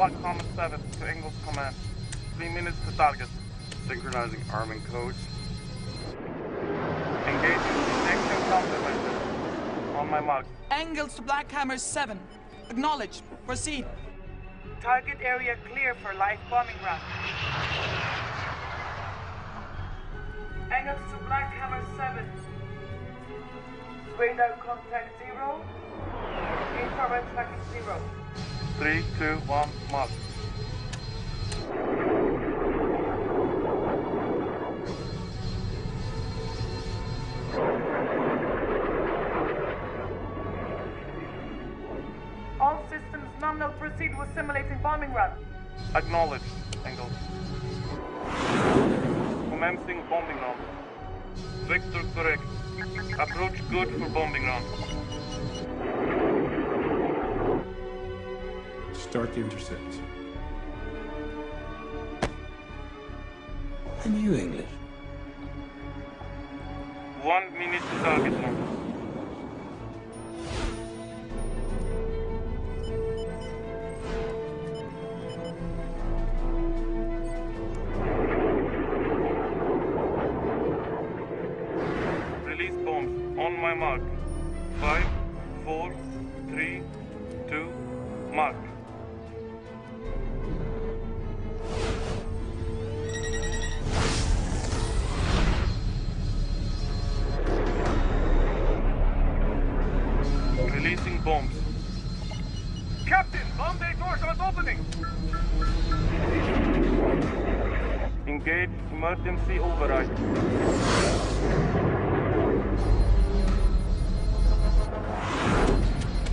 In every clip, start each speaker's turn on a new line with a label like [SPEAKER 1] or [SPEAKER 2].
[SPEAKER 1] Black Hammer 7 to Engels Command. 3 minutes to target.
[SPEAKER 2] Synchronizing arming codes.
[SPEAKER 1] Engaging detection countermeasures. On my mark.
[SPEAKER 3] Engels to Black Hammer 7. Acknowledge. Proceed.
[SPEAKER 4] Target area clear for live bombing run. Engels to Black Hammer 7. Radar contact 0. Infrared tracking 0.
[SPEAKER 1] 3, 2, 1, mark.
[SPEAKER 4] All systems nominal proceed with simulating bombing run.
[SPEAKER 1] Acknowledged, Engels. Commencing bombing run. Vector correct. Approach good for bombing run.
[SPEAKER 5] Start the intercept.
[SPEAKER 6] And you English?
[SPEAKER 1] 1 minute to target run. Release bombs on my mark. 5, 4, 3, 2, mark. Releasing bombs.
[SPEAKER 2] Captain, bomb bay doors are opening!
[SPEAKER 1] Engage emergency override.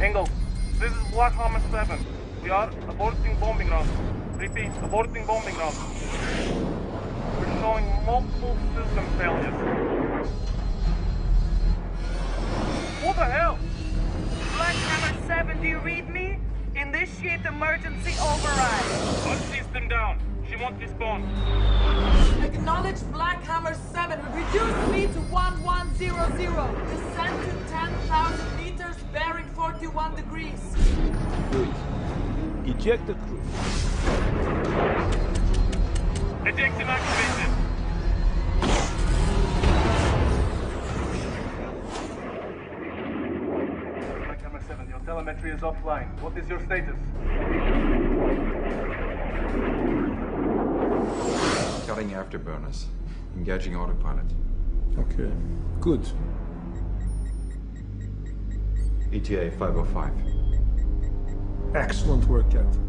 [SPEAKER 1] Engels, this is Black Hammer 7. We are aborting bombing run. Repeat, aborting bombing run. We're showing multiple system failures. What the hell?
[SPEAKER 4] Black Hammer 7, do you read me? Initiate emergency override.
[SPEAKER 1] One system down. She won't respond.
[SPEAKER 3] Acknowledge Black Hammer 7. Reduce speed to 1100. Descend to 10,000 meters, bearing 41 degrees.
[SPEAKER 6] Good. Eject the crew.
[SPEAKER 1] Ejection activated.
[SPEAKER 2] Black Hammer 7, your telemetry is offline. What is your status?
[SPEAKER 7] Cutting afterburners. Engaging autopilot.
[SPEAKER 5] Okay. Good.
[SPEAKER 7] ETA 505.
[SPEAKER 5] Excellent work, Captain.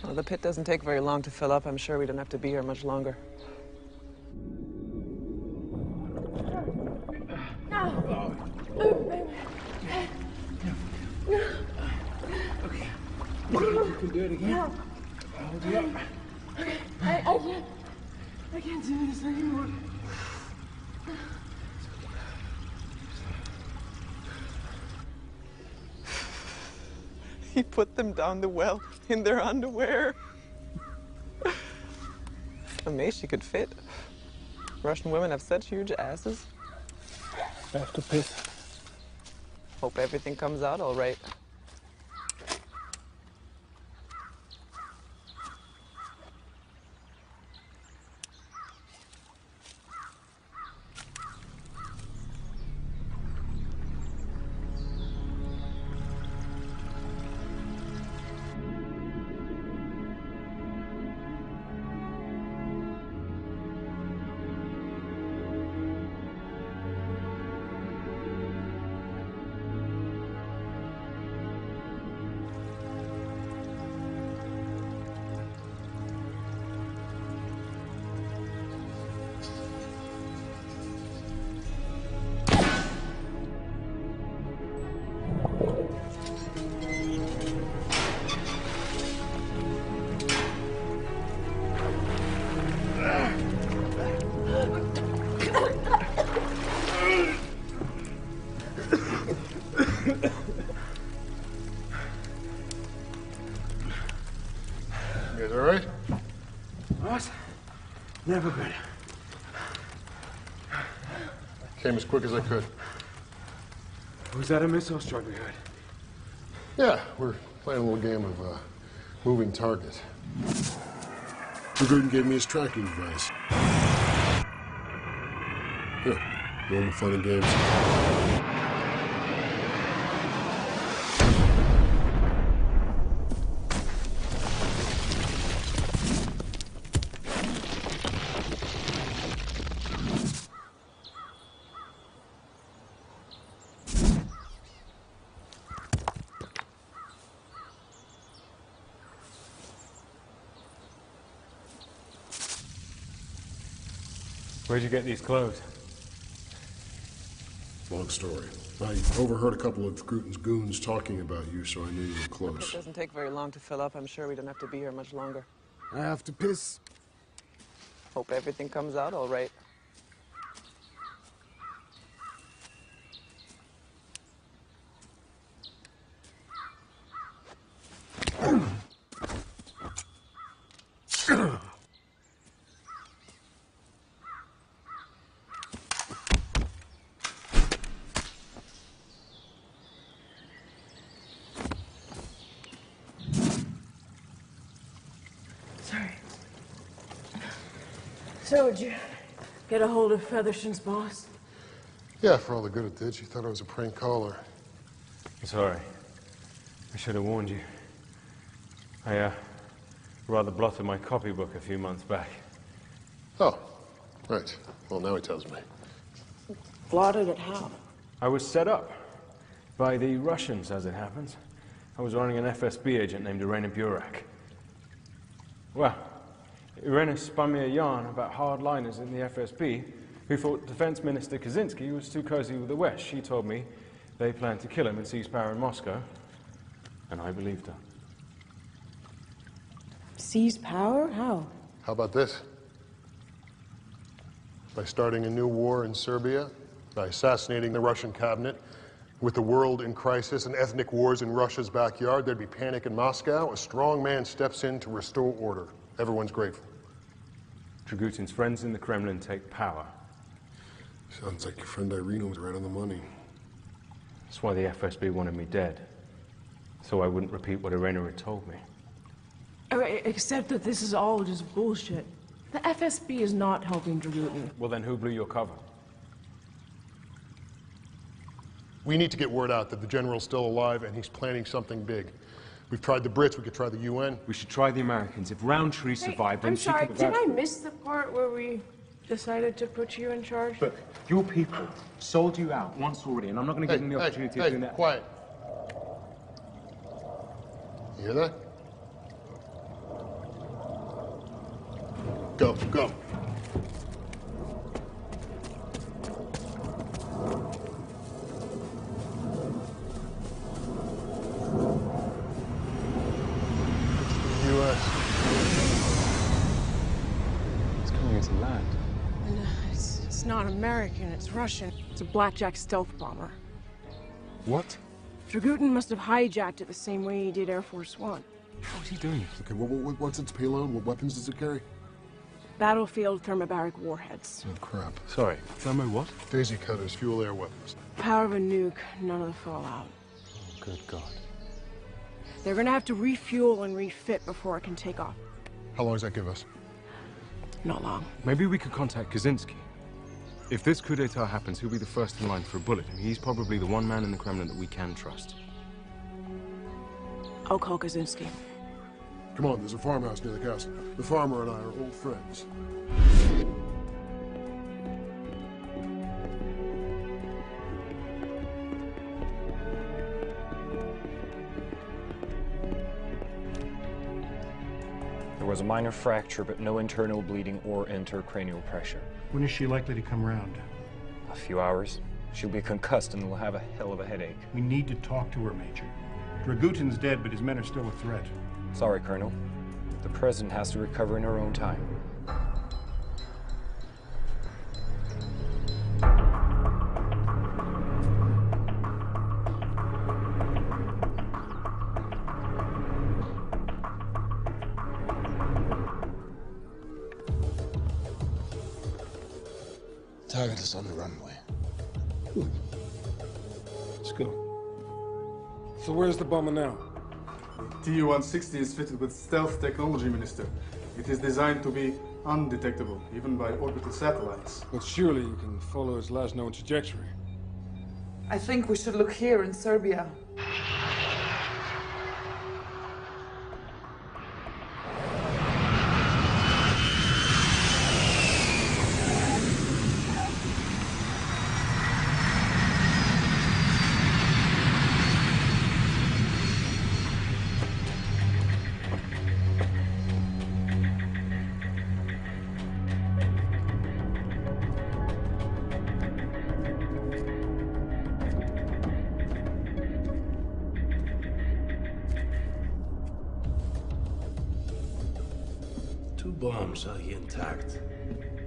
[SPEAKER 3] Well, the pit doesn't take very long to fill up. I'm sure we don't have to be here much longer.
[SPEAKER 5] Okay. You can do it again.
[SPEAKER 8] No.
[SPEAKER 5] I'll hold you up.
[SPEAKER 8] I can't do this anymore.
[SPEAKER 3] He put them down the well in their underwear. Amazed she could fit. Russian women have such huge asses.
[SPEAKER 5] I have to piss.
[SPEAKER 3] Hope everything comes out all right.
[SPEAKER 9] You guys all right?
[SPEAKER 5] What? Never good.
[SPEAKER 9] Came as quick as I could.
[SPEAKER 5] Was that a missile strike we heard?
[SPEAKER 9] Yeah, we're playing a little game of moving target. Dragutin gave me his tracking device. Here, normal fun and games.
[SPEAKER 5] Where'd you get these clothes?
[SPEAKER 9] Long story. I overheard a couple of Dragutin's goons talking about you, so I knew you were
[SPEAKER 10] It
[SPEAKER 9] close.
[SPEAKER 10] doesn't take very long to fill up. I'm sure we don't have to be here much longer.
[SPEAKER 5] I have to piss.
[SPEAKER 10] Hope everything comes out all right.
[SPEAKER 8] Sorry. So, did you get a hold of Featherston's boss?
[SPEAKER 9] Yeah, for all the good it did. She thought I was a prank caller.
[SPEAKER 5] Sorry. I should have warned you. I, rather blotted my copybook a few months back.
[SPEAKER 9] Oh, right. Well, now he tells me.
[SPEAKER 8] Blotted it how?
[SPEAKER 5] I was set up by the Russians, as it happens. I was running an FSB agent named Irena Burak. Well, Irena spun me a yarn about hardliners in the FSB who thought Defense Minister Kaczynski was too cozy with the West. She told me they planned to kill him and seize power in Moscow, and I believed her.
[SPEAKER 8] Seize power? How?
[SPEAKER 9] How about this? By starting a new war in Serbia, by assassinating the Russian cabinet, with the world in crisis and ethnic wars in Russia's backyard, there'd be panic in Moscow. A strong man steps in to restore order. Everyone's grateful.
[SPEAKER 5] Dragutin's friends in the Kremlin take power.
[SPEAKER 9] Sounds like your friend Irina was right on the money.
[SPEAKER 5] That's why the FSB wanted me dead, so I wouldn't repeat what Irena had told me.
[SPEAKER 8] Except that this is all just bullshit. The FSB is not helping Dragutin.
[SPEAKER 5] Well, then who blew your cover?
[SPEAKER 9] We need to get word out that the general's still alive and he's planning something big. We've tried the Brits, we could try the UN.
[SPEAKER 5] We should try the Americans. If Roundtree survived, then
[SPEAKER 8] I'm
[SPEAKER 5] she
[SPEAKER 8] sorry,
[SPEAKER 5] could...
[SPEAKER 8] did I miss the part where we decided to put you in charge?
[SPEAKER 5] But your people sold you out once already, and I'm not going to give them the opportunity of doing that.
[SPEAKER 9] Quiet. You hear that? Go, go.
[SPEAKER 5] It's coming into land.
[SPEAKER 8] No, it's not American, it's Russian. It's a Blackjack stealth bomber.
[SPEAKER 5] What?
[SPEAKER 8] Dragutin must have hijacked it the same way he did Air Force One.
[SPEAKER 5] How's he doing it?
[SPEAKER 9] Okay, what's its payload? What weapons does it carry?
[SPEAKER 8] Battlefield thermobaric warheads.
[SPEAKER 9] Oh, crap.
[SPEAKER 5] Sorry, thermo what?
[SPEAKER 9] Daisy cutters, fuel air weapons.
[SPEAKER 8] Power of a nuke, none of the fallout.
[SPEAKER 5] Oh, good God.
[SPEAKER 8] They're gonna have to refuel and refit before it can take off.
[SPEAKER 9] How long does that give us?
[SPEAKER 8] Not long.
[SPEAKER 5] Maybe we could contact Kaczynski. If this coup d'etat happens, he'll be the first in line for a bullet, and he's probably the one man in the Kremlin that we can trust.
[SPEAKER 8] I'll call Kaczynski.
[SPEAKER 9] Come on, there's a farmhouse near the castle. The farmer and I are old friends.
[SPEAKER 11] There was a minor fracture, but no internal bleeding or intracranial pressure.
[SPEAKER 12] When is she likely to come round?
[SPEAKER 11] A few hours. She'll be concussed and will have a hell of a headache.
[SPEAKER 12] We need to talk to her, Major. Dragutin's dead, but his men are still a threat.
[SPEAKER 11] Sorry, Colonel. The President has to recover in her own time.
[SPEAKER 13] Target is on the runway.
[SPEAKER 6] Let's go.
[SPEAKER 14] So where's the bomber now?
[SPEAKER 12] Tu-160 is fitted with stealth technology, Minister. It is designed to be undetectable, even by orbital satellites.
[SPEAKER 14] But surely you can follow its last known trajectory.
[SPEAKER 3] I think we should look here in Serbia.
[SPEAKER 15] Two bombs are here intact,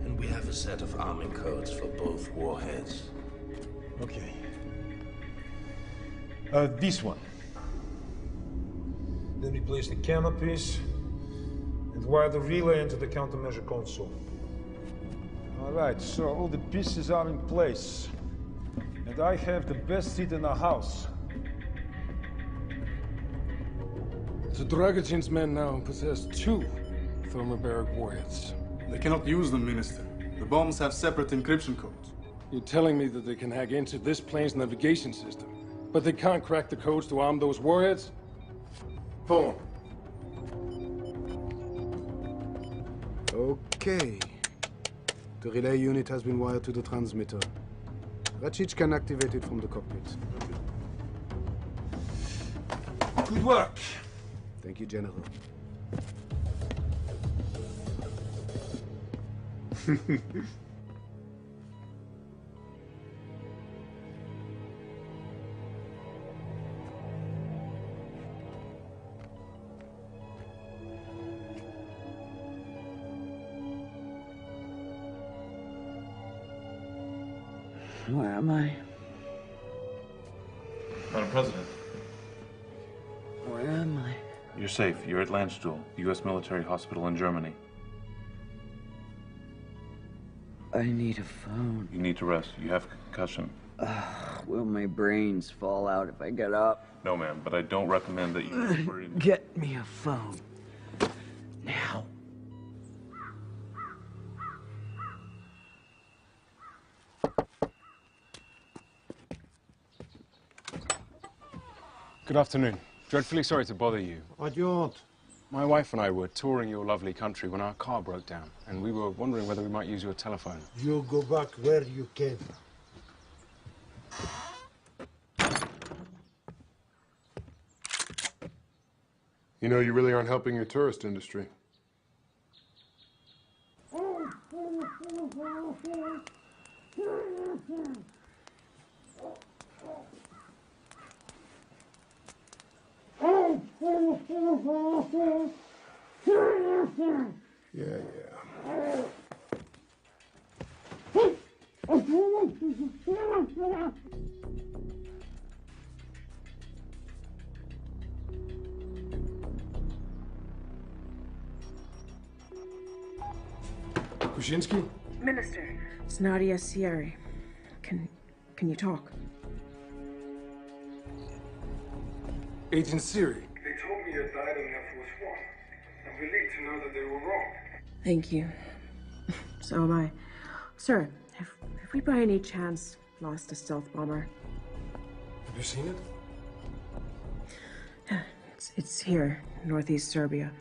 [SPEAKER 15] and we have a set of arming codes for both warheads.
[SPEAKER 6] Okay. This one.
[SPEAKER 16] Then we place the canopies and wire the relay into the countermeasure console.
[SPEAKER 6] All right, so all the pieces are in place. And I have the best seat in the house.
[SPEAKER 14] So Dragutin's men now possess two thermobaric warheads.
[SPEAKER 12] They cannot use them, Minister. The bombs have separate encryption codes.
[SPEAKER 14] You're telling me that they can hack into this plane's navigation system, but they can't crack the codes to arm those warheads? Phone.
[SPEAKER 13] Okay. The relay unit has been wired to the transmitter. Racic can activate it from the cockpit.
[SPEAKER 6] Good work.
[SPEAKER 13] Thank you, General.
[SPEAKER 10] Where am I?
[SPEAKER 17] Madam President.
[SPEAKER 10] Where am I?
[SPEAKER 17] You're safe. You're at Landstuhl, the U.S. military hospital in Germany.
[SPEAKER 10] I need a phone.
[SPEAKER 17] You need to rest. You have concussion.
[SPEAKER 10] Will my brains fall out if I get up?
[SPEAKER 17] No, ma'am, but I don't recommend that you...
[SPEAKER 10] Get me a phone. Now.
[SPEAKER 5] Good afternoon. Dreadfully sorry to bother you.
[SPEAKER 13] What do you want?
[SPEAKER 5] My wife and I were touring your lovely country when our car broke down, and we were wondering whether we might use your telephone.
[SPEAKER 13] You go back where you came.
[SPEAKER 9] You know, you really aren't helping your tourist industry. Yeah.
[SPEAKER 14] Kuczynski?
[SPEAKER 4] Minister.
[SPEAKER 8] It's Nadia Sierra. Can you talk?
[SPEAKER 14] Agent Siri.
[SPEAKER 18] They told me you died in Air Force One. I'm relieved to know that they were wrong.
[SPEAKER 8] Thank you. So am I. Sir, have we by any chance lost a stealth bomber?
[SPEAKER 14] Have you seen it?
[SPEAKER 8] Yeah, it's here, northeast Serbia.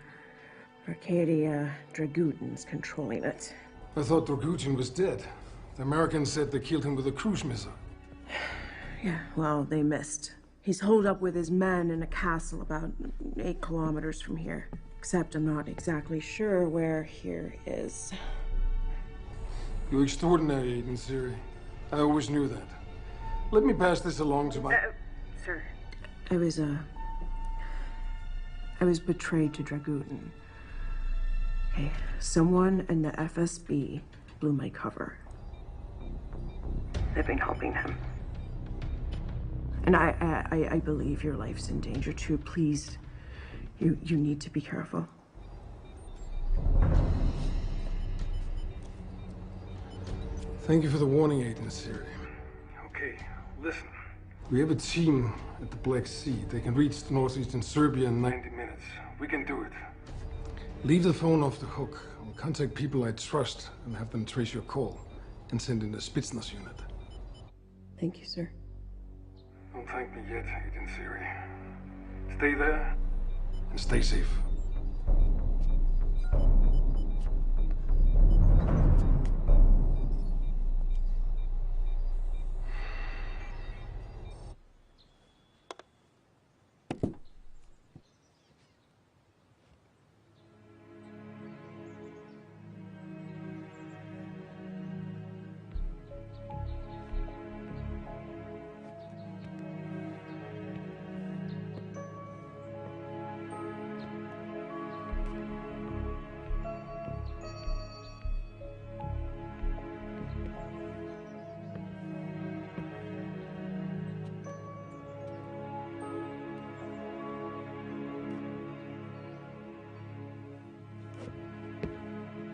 [SPEAKER 8] Arcadia Dragutin's controlling it.
[SPEAKER 14] I thought Dragutin was dead. The Americans said they killed him with a cruise missile.
[SPEAKER 8] Yeah, well, they missed. He's holed up with his men in a castle about 8 kilometers from here. Except I'm not exactly sure where here is.
[SPEAKER 14] You're extraordinary, Agent Siri. I always knew that. Let me pass this along to my...
[SPEAKER 4] Sir.
[SPEAKER 8] I was betrayed to Dragutin. Okay, someone in the FSB blew my cover. They've been helping him. And I believe your life's in danger too. Please, you need to be careful.
[SPEAKER 14] Thank you for the warning, Agent Siri.
[SPEAKER 18] Okay, listen.
[SPEAKER 14] We have a team at the Black Sea. They can reach the northeastern Serbia in
[SPEAKER 18] 90 minutes. We can do it.
[SPEAKER 14] Leave the phone off the hook. I'll contact people I trust and have them trace your call and send in a Spetsnaz unit.
[SPEAKER 8] Thank you, sir.
[SPEAKER 18] Don't thank me yet, Agent Siri. Stay there.
[SPEAKER 14] And stay safe.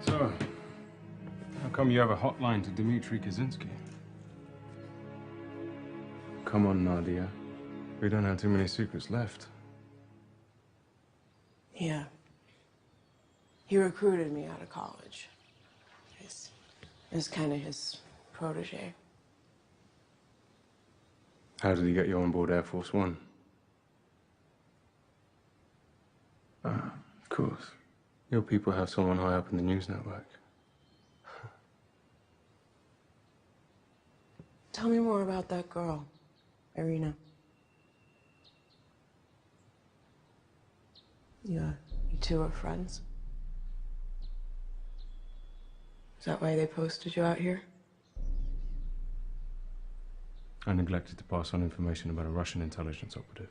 [SPEAKER 5] So, how come you have a hotline to Dmitry Kaczynski? Come on, Nadia. We don't have too many secrets left.
[SPEAKER 8] Yeah. He recruited me out of college. I was kind of his protege.
[SPEAKER 5] How did he get you on board Air Force One? Ah, of course. Your people have someone high up in the news network.
[SPEAKER 8] Tell me more about that girl, Irina. You two are friends? Is that why they posted you out here?
[SPEAKER 5] I neglected to pass on information about a Russian intelligence operative.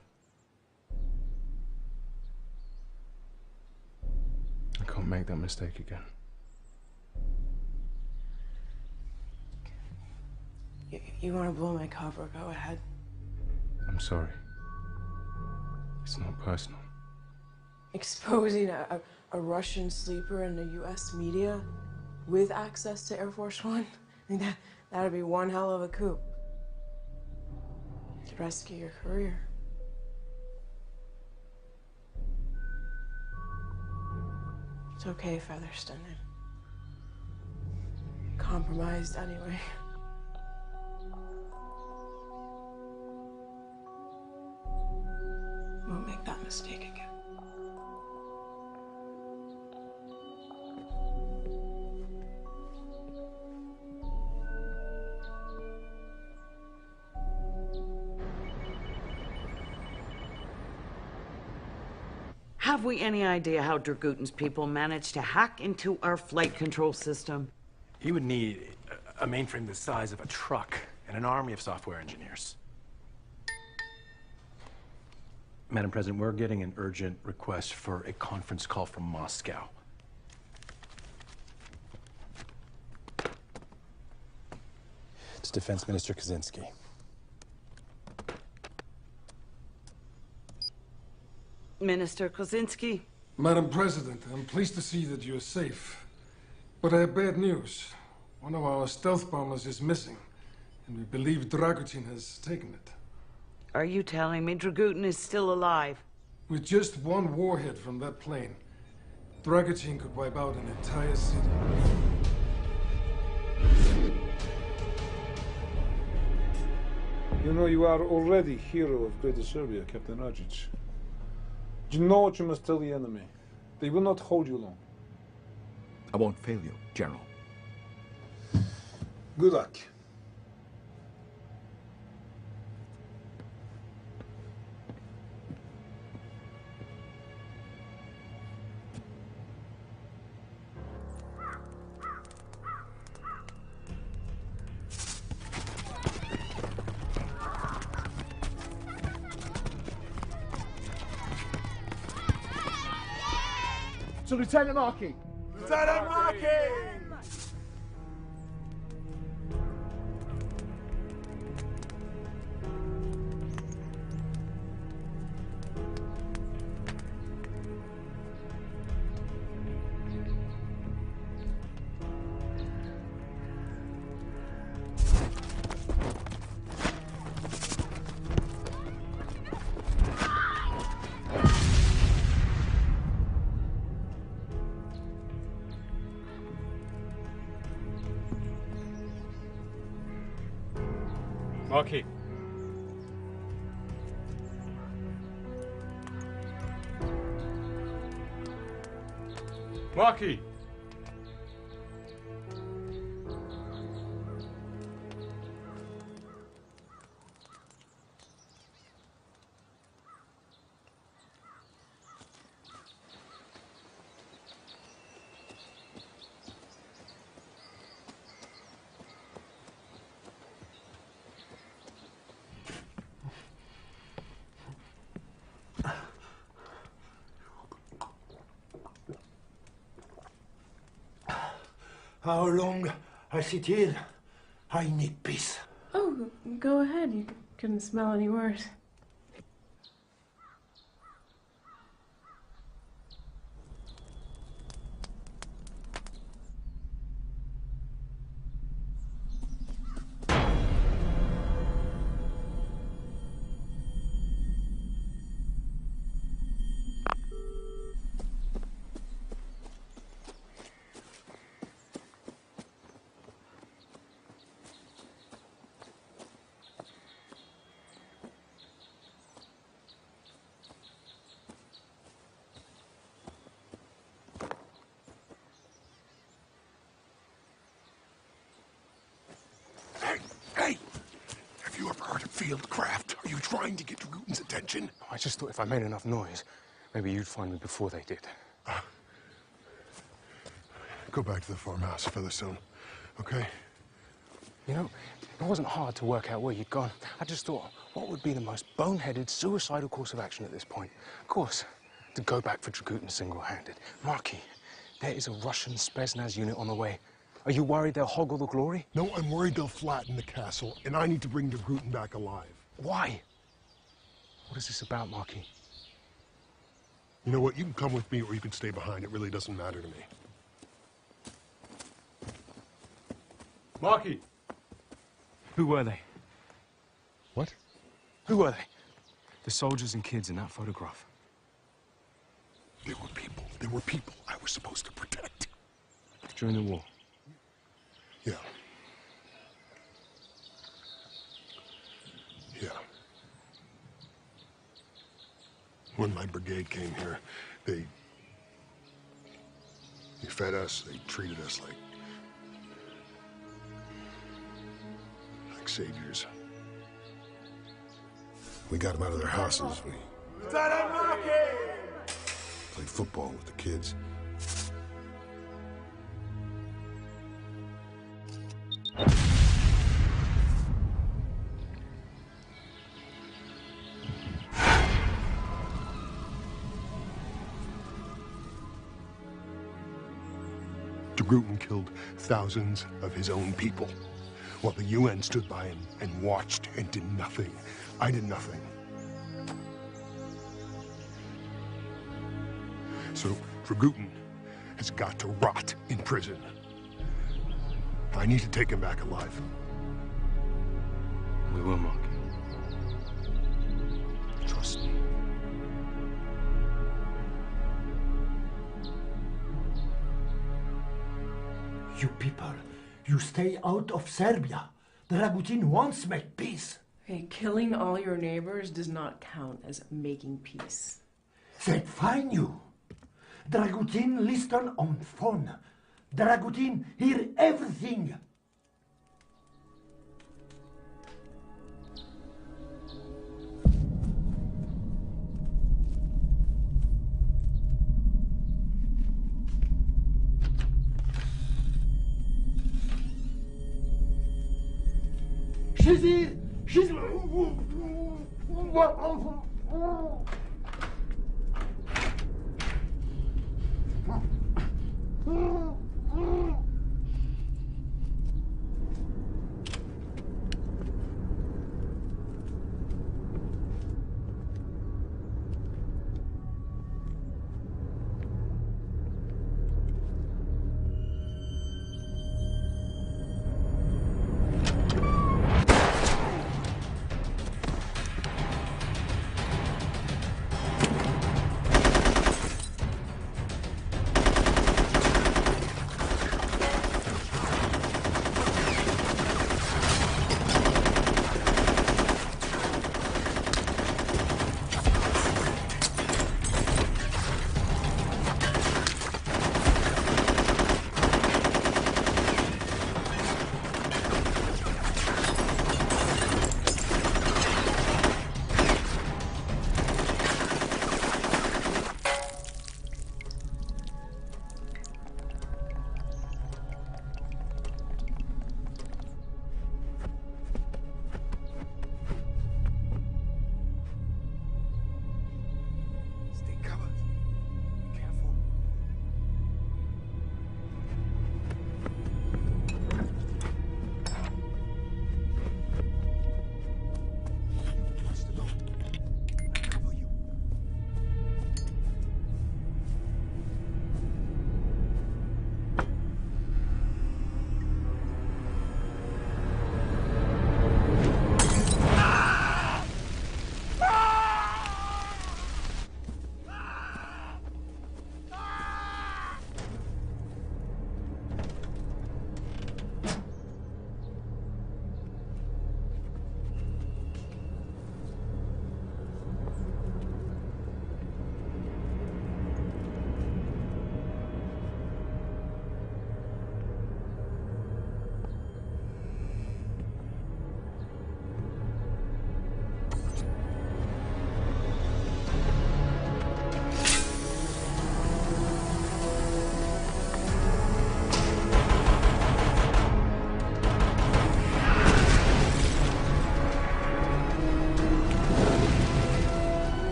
[SPEAKER 5] I can't make that mistake again.
[SPEAKER 8] You want to blow my cover? Go ahead.
[SPEAKER 5] I'm sorry. It's not personal.
[SPEAKER 8] Exposing a Russian sleeper in the U.S. media with access to Air Force One? I think that'd be one hell of a coup. To rescue your career. It's okay, Featherston. I'm compromised anyway. Won't make that mistake again.
[SPEAKER 19] Have we any idea how Dragutin's people managed to hack into our flight control system?
[SPEAKER 20] He would need a mainframe the size of a truck and an army of software engineers. Madam President, we're getting an urgent request for a conference call from Moscow. It's Defense Minister Kaczynski.
[SPEAKER 19] Minister Kaczynski.
[SPEAKER 14] Madam President, I'm pleased to see that you're safe. But I have bad news. One of our stealth bombers is missing, and we believe Dragutin has taken it.
[SPEAKER 19] Are you telling me Dragutin is still alive?
[SPEAKER 14] With just one warhead from that plane, Dragutin could wipe out an entire city.
[SPEAKER 16] You know, you are already hero of Greater Serbia, Captain Rajic. You know what you must tell the enemy. They will not hold you long.
[SPEAKER 21] I won't fail you, General.
[SPEAKER 16] Good luck.
[SPEAKER 22] To Lieutenant Markey! Lieutenant Markey!
[SPEAKER 5] Marquis. Marquis!
[SPEAKER 15] How long I sit here? I need peace.
[SPEAKER 8] Oh, go ahead. You couldn't smell any worse.
[SPEAKER 9] Hey! Have you ever heard of Fieldcraft? Are you trying to get Dragootin's attention?
[SPEAKER 5] I just thought if I made enough noise, maybe you'd find me before they did.
[SPEAKER 9] Go back to the farmhouse, Featherstone, okay?
[SPEAKER 5] You know, it wasn't hard to work out where you'd gone. I just thought, what would be the most boneheaded, suicidal course of action at this point? Of course, to go back for Dragutin single-handed. Marquis, there is a Russian Spetsnaz unit on the way. Are you worried they'll hog all the glory?
[SPEAKER 9] No, I'm worried they'll flatten the castle, and I need to bring Dragutin back alive.
[SPEAKER 5] Why? What is this about, Marquis?
[SPEAKER 9] You know what? You can come with me or you can stay behind. It really doesn't matter to me.
[SPEAKER 5] Marquis! Who were they?
[SPEAKER 9] What?
[SPEAKER 5] Who were they? The soldiers and kids in that photograph.
[SPEAKER 9] They were people. They were people I was supposed to protect.
[SPEAKER 5] During the war?
[SPEAKER 9] Yeah. Yeah. When my brigade came here, they fed us, they treated us like saviors. We got them out of their houses. We played football with the kids. Dragutin killed thousands of his own people, while the UN stood by and watched and did nothing. I did nothing. So Dragutin has got to rot in prison. I need to take him back alive.
[SPEAKER 5] We will, Marquis. Trust me.
[SPEAKER 15] You people, you stay out of Serbia. Dragutin wants to make peace.
[SPEAKER 8] Hey, killing all your neighbors does not count as making peace.
[SPEAKER 15] That fine you. Dragutin listen on phone. Dragutin hear everything. She's here! She's...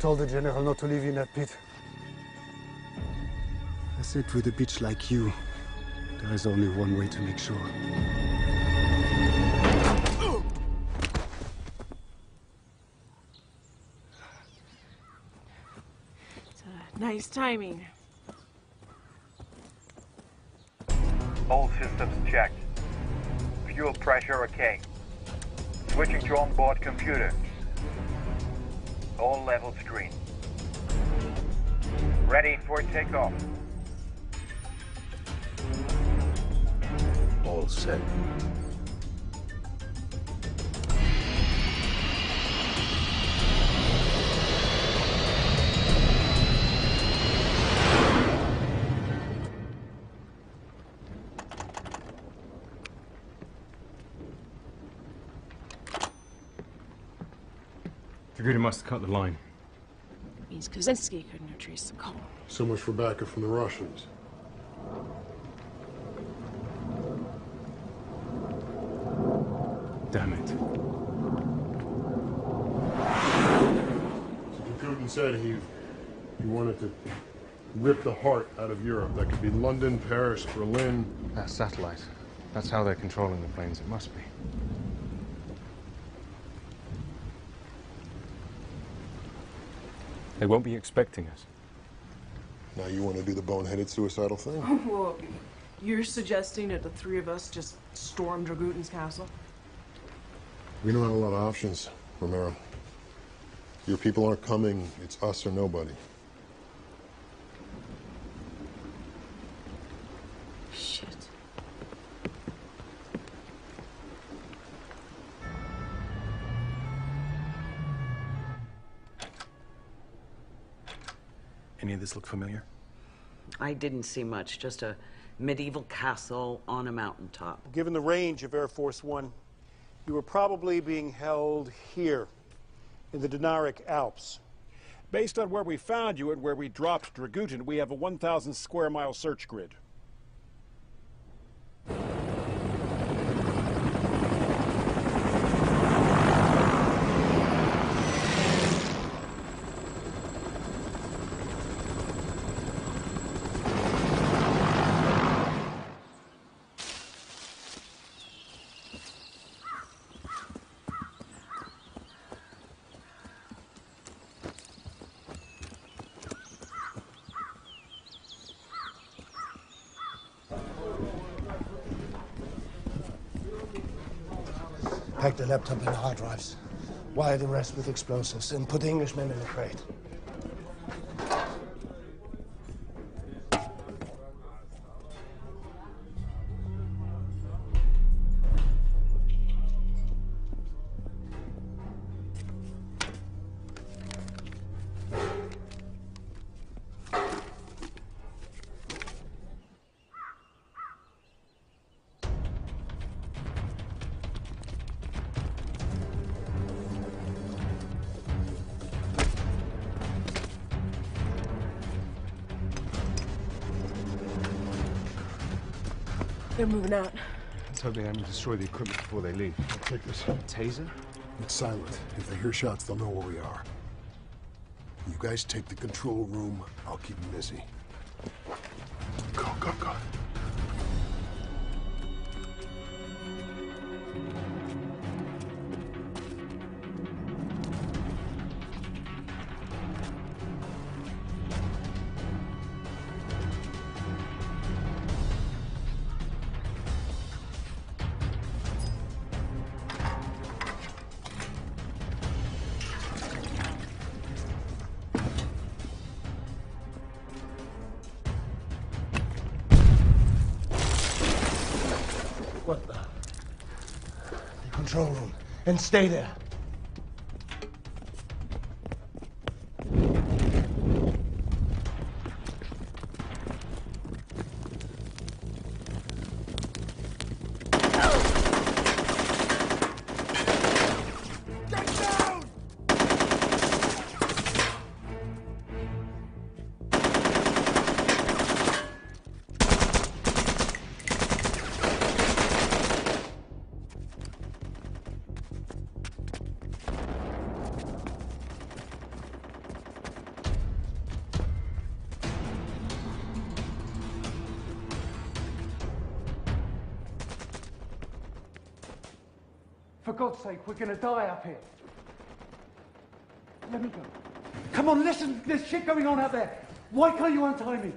[SPEAKER 13] told the general not to leave you in that pit. I said with a bitch like you, there is only one way to make sure.
[SPEAKER 8] Nice timing.
[SPEAKER 1] All systems checked. Fuel pressure okay. Switching to onboard computer. All levels green. Ready for takeoff.
[SPEAKER 15] All set.
[SPEAKER 5] Dragutin must have cut the line.
[SPEAKER 8] Means Kaczynski couldn't have traced the call.
[SPEAKER 9] So much for backup from the Russians.
[SPEAKER 5] Damn it.
[SPEAKER 9] So Dragutin said he wanted to rip the heart out of Europe. That could be London, Paris, Berlin.
[SPEAKER 5] That satellite. That's how they're controlling the planes. It must be. They won't be expecting us.
[SPEAKER 9] Now you want to do the boneheaded suicidal thing?
[SPEAKER 8] Well, you're suggesting that the three of us just storm Dragutin's castle?
[SPEAKER 9] We don't have a lot of options, Romero. Your people aren't coming. It's us or nobody.
[SPEAKER 8] Shit.
[SPEAKER 20] Any of this look familiar?
[SPEAKER 19] I didn't see much, just a medieval castle on a mountaintop.
[SPEAKER 2] Given the range of Air Force One, you were probably being held here, in the Dinaric Alps. Based on where we found you and where we dropped Dragutin, we have a 1,000 square mile search grid.
[SPEAKER 15] Pack the laptop and the hard drives. Wire the rest with explosives and put the Englishmen in the crate.
[SPEAKER 8] They're moving out.
[SPEAKER 6] Let's hope they haven't destroyed the equipment before they leave.
[SPEAKER 9] I'll take this.
[SPEAKER 6] Taser?
[SPEAKER 9] It's silent. If they hear shots, they'll know where we are. You guys take the control room. I'll keep them busy. Go, go, go.
[SPEAKER 15] What the? The control room. And stay there.
[SPEAKER 22] For God's sake, we're gonna die up here. Let me go. Come on, listen, there's shit going on out there. Why can't you untie me?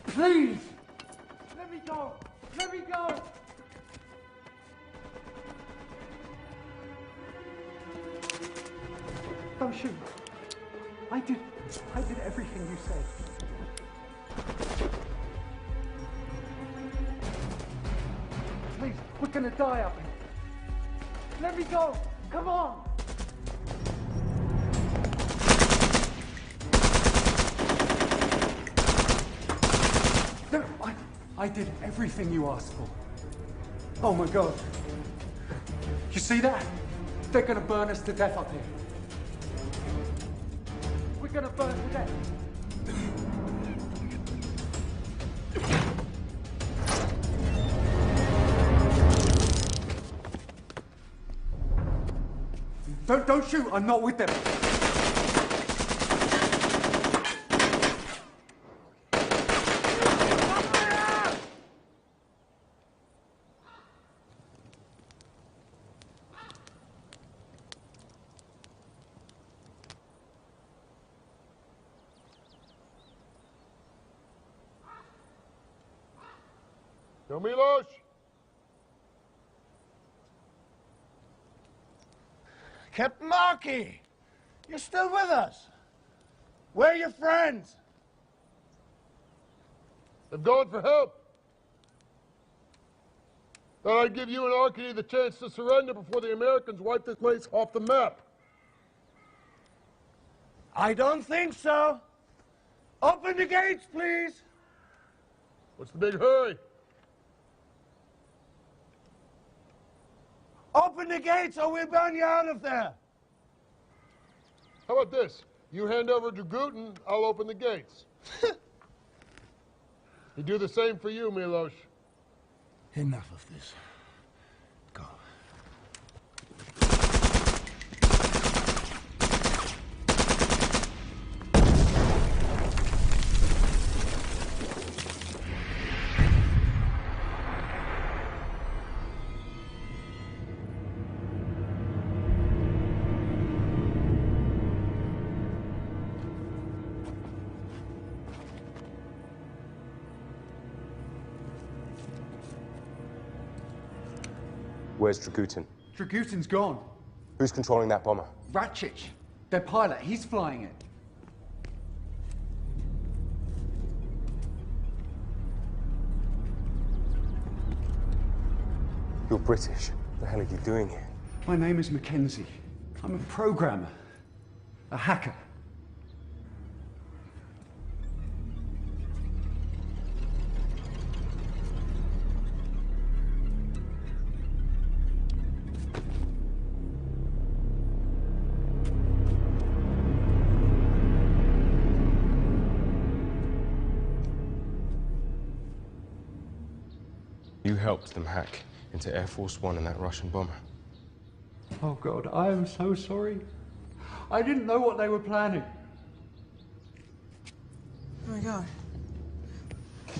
[SPEAKER 22] Please! Let me go! Let me go! Don't shoot. I did everything you said. Please, we're gonna die up here. Let me go! Come on! No, I did everything you asked for. Oh my God. You see that? They're gonna burn us to death up here. We're gonna burn to death. Don't shoot, I'm not with them.
[SPEAKER 9] Yo, Milos!
[SPEAKER 15] Captain Markey! You're still with us? Where are your friends?
[SPEAKER 9] They've gone for help. Thought I'd give you and Arkady the chance to surrender before the Americans wipe this place off the map.
[SPEAKER 15] I don't think so. Open the gates, please.
[SPEAKER 9] What's the big hurry?
[SPEAKER 15] Open the gates or we'll burn you out of there.
[SPEAKER 9] How about this? You hand over Dragutin, I'll open the gates. He'd do the same for you, Milos.
[SPEAKER 15] Enough of this. Go.
[SPEAKER 7] Where's Dragutin?
[SPEAKER 22] Dragutin's gone.
[SPEAKER 7] Who's controlling that bomber?
[SPEAKER 22] Ratchich, their pilot, he's flying it.
[SPEAKER 7] You're British. What the hell are you doing here?
[SPEAKER 22] My name is Mackenzie. I'm a programmer, a hacker.
[SPEAKER 7] You helped them hack into Air Force One and that Russian bomber.
[SPEAKER 22] Oh God, I am so sorry. I didn't know what they were planning.
[SPEAKER 8] Oh my God.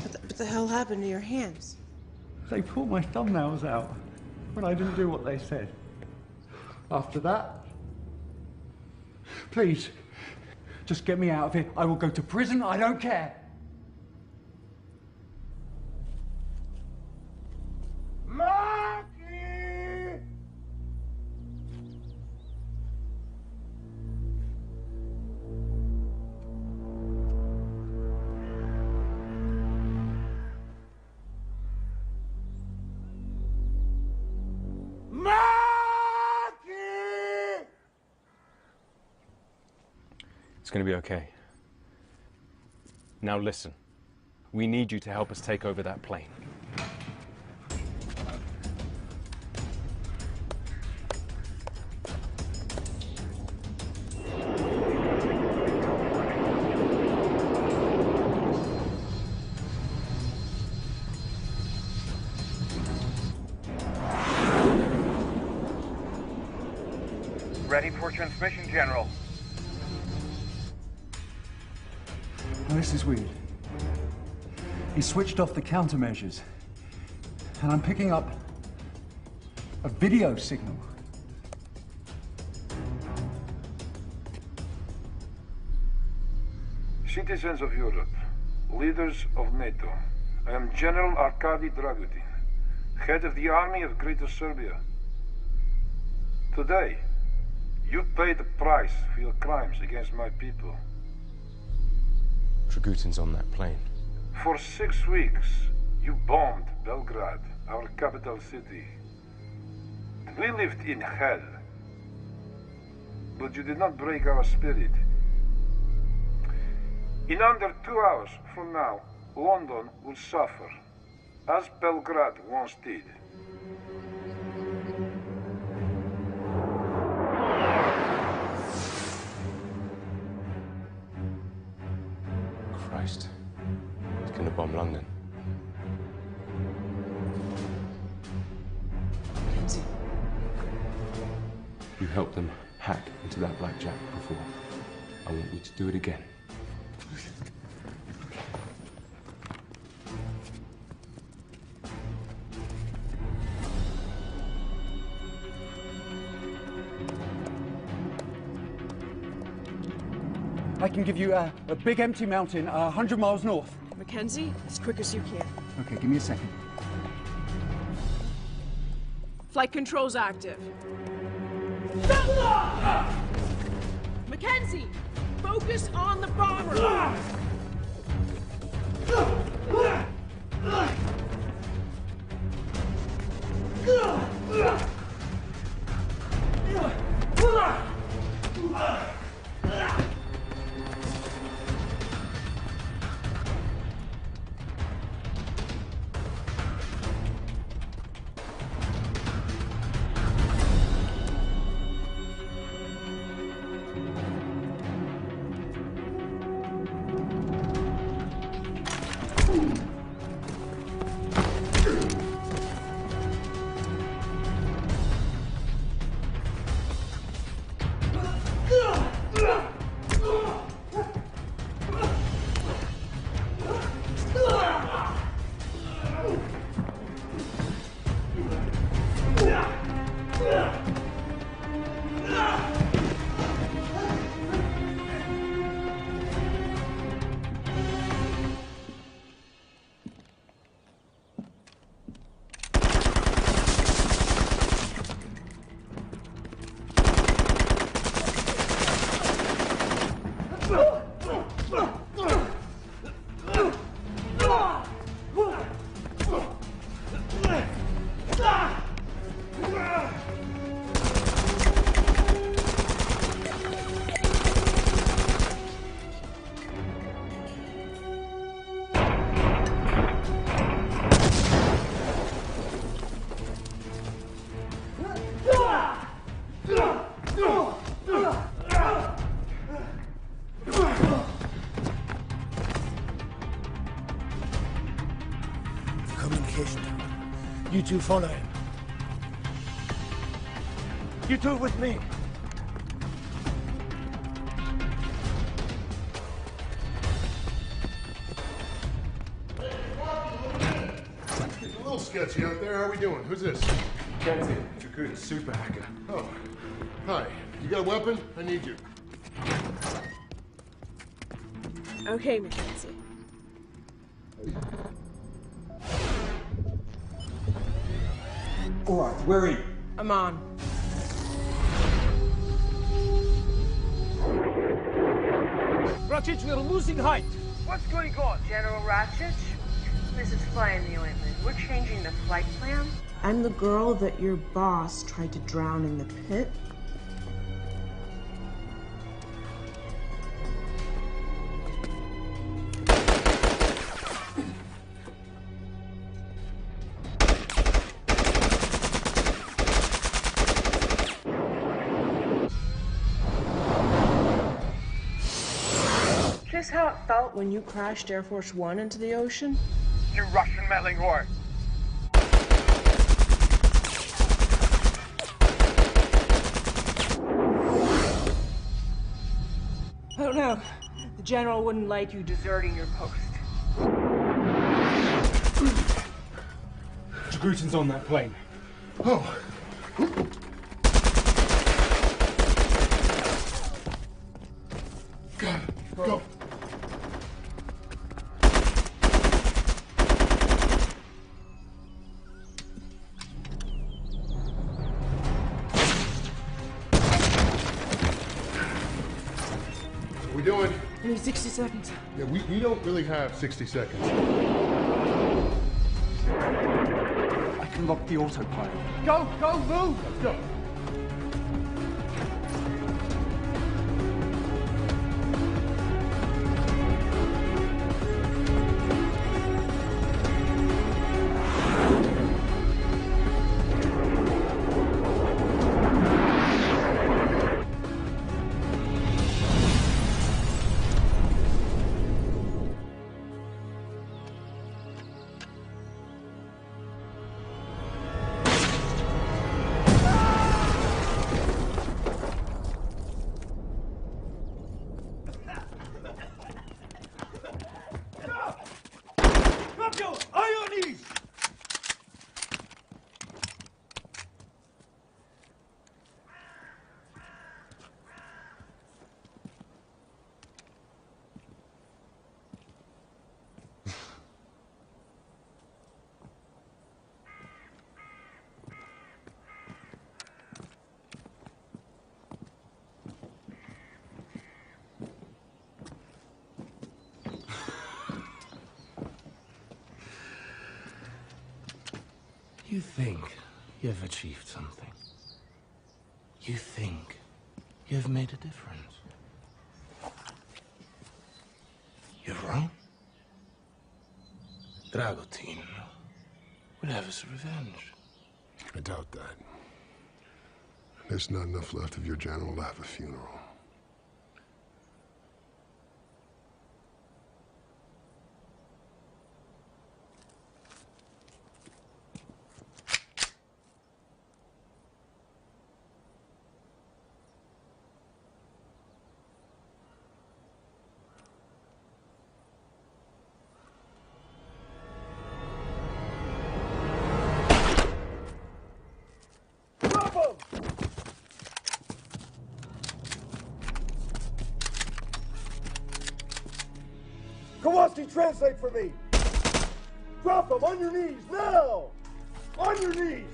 [SPEAKER 8] What the hell happened to your hands?
[SPEAKER 22] They pulled my thumbnails out when I didn't do what they said. After that, please, just get me out of here. I will go to prison, I don't care.
[SPEAKER 7] It's going to be okay. Now listen. We need you to help us take over that plane.
[SPEAKER 1] Ready for transmission, General.
[SPEAKER 22] Now, this is weird. He switched off the countermeasures, and I'm picking up a video signal.
[SPEAKER 18] Citizens of Europe, leaders of NATO, I am General Arkady Dragutin, head of the army of Greater Serbia. Today, you pay the price for your crimes against my people.
[SPEAKER 7] Dragutin's on that plane.
[SPEAKER 18] For 6 weeks, you bombed Belgrade, our capital city. We lived in hell, but you did not break our spirit. In under 2 hours from now, London will suffer, as Belgrade once did.
[SPEAKER 7] Christ. He's gonna bomb London.
[SPEAKER 8] Mackenzie.
[SPEAKER 7] You helped them hack into that blackjack before. I want you to do it again.
[SPEAKER 22] I can give you a big empty mountain 100 miles north.
[SPEAKER 8] Mackenzie, as quick as you can.
[SPEAKER 22] Okay, give me a second.
[SPEAKER 8] Flight controls active. Mackenzie, focus on the bomber.
[SPEAKER 15] You two follow him. You two with me.
[SPEAKER 9] It's a little sketchy out there. How are we doing? Who's this?
[SPEAKER 7] Mackenzie, Dragutin, super hacker.
[SPEAKER 9] Oh, hi. You got a weapon? I need you.
[SPEAKER 8] Okay, Mackenzie.
[SPEAKER 22] All right, where are you?
[SPEAKER 8] I'm on.
[SPEAKER 22] Ratchich, we're losing height.
[SPEAKER 4] What's going on?
[SPEAKER 3] General Ratchich, this is Fly in the Ointment. We're changing the flight plan.
[SPEAKER 8] I'm the girl that your boss tried to drown in the pit. Just how it felt when you crashed Air Force One into the ocean?
[SPEAKER 1] You Russian meddling whore!
[SPEAKER 8] I don't know. The general wouldn't like you deserting your post.
[SPEAKER 5] Dragutin's on that plane.
[SPEAKER 9] Oh. God, go. we doing?
[SPEAKER 8] I need 60 seconds.
[SPEAKER 9] Yeah, we don't really have 60 seconds.
[SPEAKER 22] I can lock the autopilot. Go, go, move!
[SPEAKER 9] Let's go.
[SPEAKER 15] You think you've achieved something. You think you've made a difference. You're wrong. Dragutin will have his revenge.
[SPEAKER 9] I doubt that. There's not enough left of your general to have a funeral.
[SPEAKER 11] Kowalski, translate for me! Drop him on your knees, now! On your knees!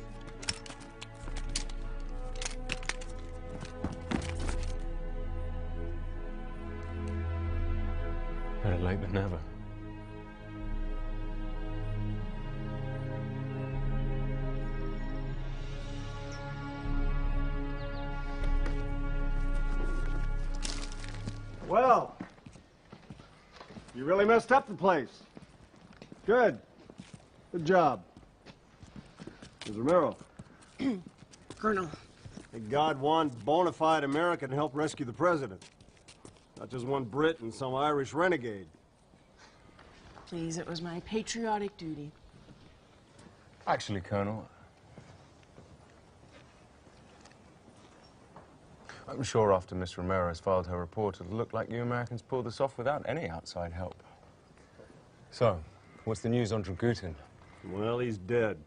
[SPEAKER 5] Better late than never.
[SPEAKER 2] Well, you really messed up the place. Good. Good job. Ms. Romero.
[SPEAKER 8] Colonel.
[SPEAKER 2] May God one bona fide American help rescue the president. Not just one Brit and some Irish renegade.
[SPEAKER 8] Please, it was my patriotic duty.
[SPEAKER 5] Actually, Colonel, I'm sure after Miss Romero has filed her report, it'll look like you Americans pulled this off without any outside help. So, what's the news on Dragutin?
[SPEAKER 2] Well, he's dead.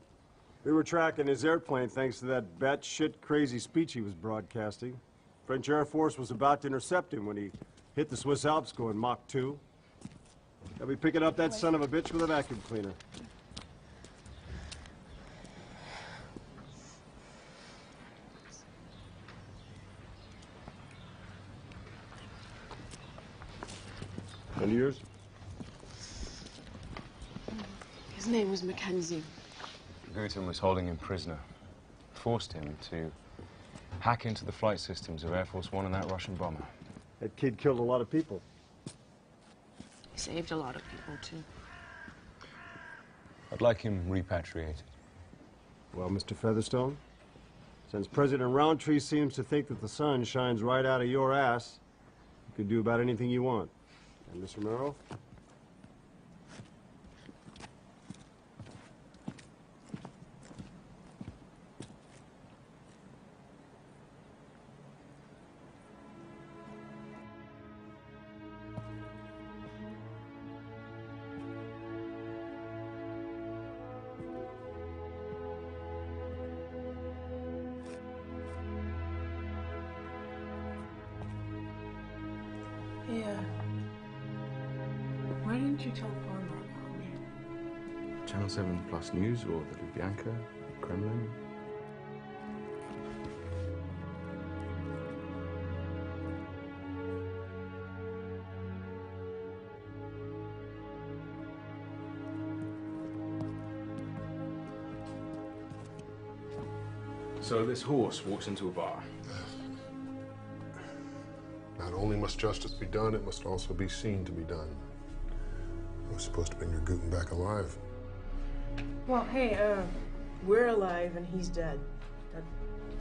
[SPEAKER 2] We were tracking his airplane thanks to that batshit crazy speech he was broadcasting. French Air Force was about to intercept him when he hit the Swiss Alps going Mach 2. They'll be picking up that son of a bitch with a vacuum cleaner. And yours?
[SPEAKER 8] His name was Mackenzie.
[SPEAKER 5] Dragutin was holding him prisoner. Forced him to hack into the flight systems of Air Force One and that Russian bomber.
[SPEAKER 2] That kid killed a lot of people.
[SPEAKER 8] He saved a lot of people, too.
[SPEAKER 5] I'd like him repatriated.
[SPEAKER 2] Well, Mr. Featherstone, since President Roundtree seems to think that the sun shines right out of your ass, you can do about anything you want. And Miss Romero?
[SPEAKER 8] Yeah. Why didn't you tell Farmer about me?
[SPEAKER 5] Channel 7 Plus News or the Lubyanka, Kremlin? So this horse walks into a bar.
[SPEAKER 9] Not only must justice be done, it must also be seen to be done. I was supposed to bring Dragutin back alive.
[SPEAKER 8] Well, hey, we're alive and he's dead. That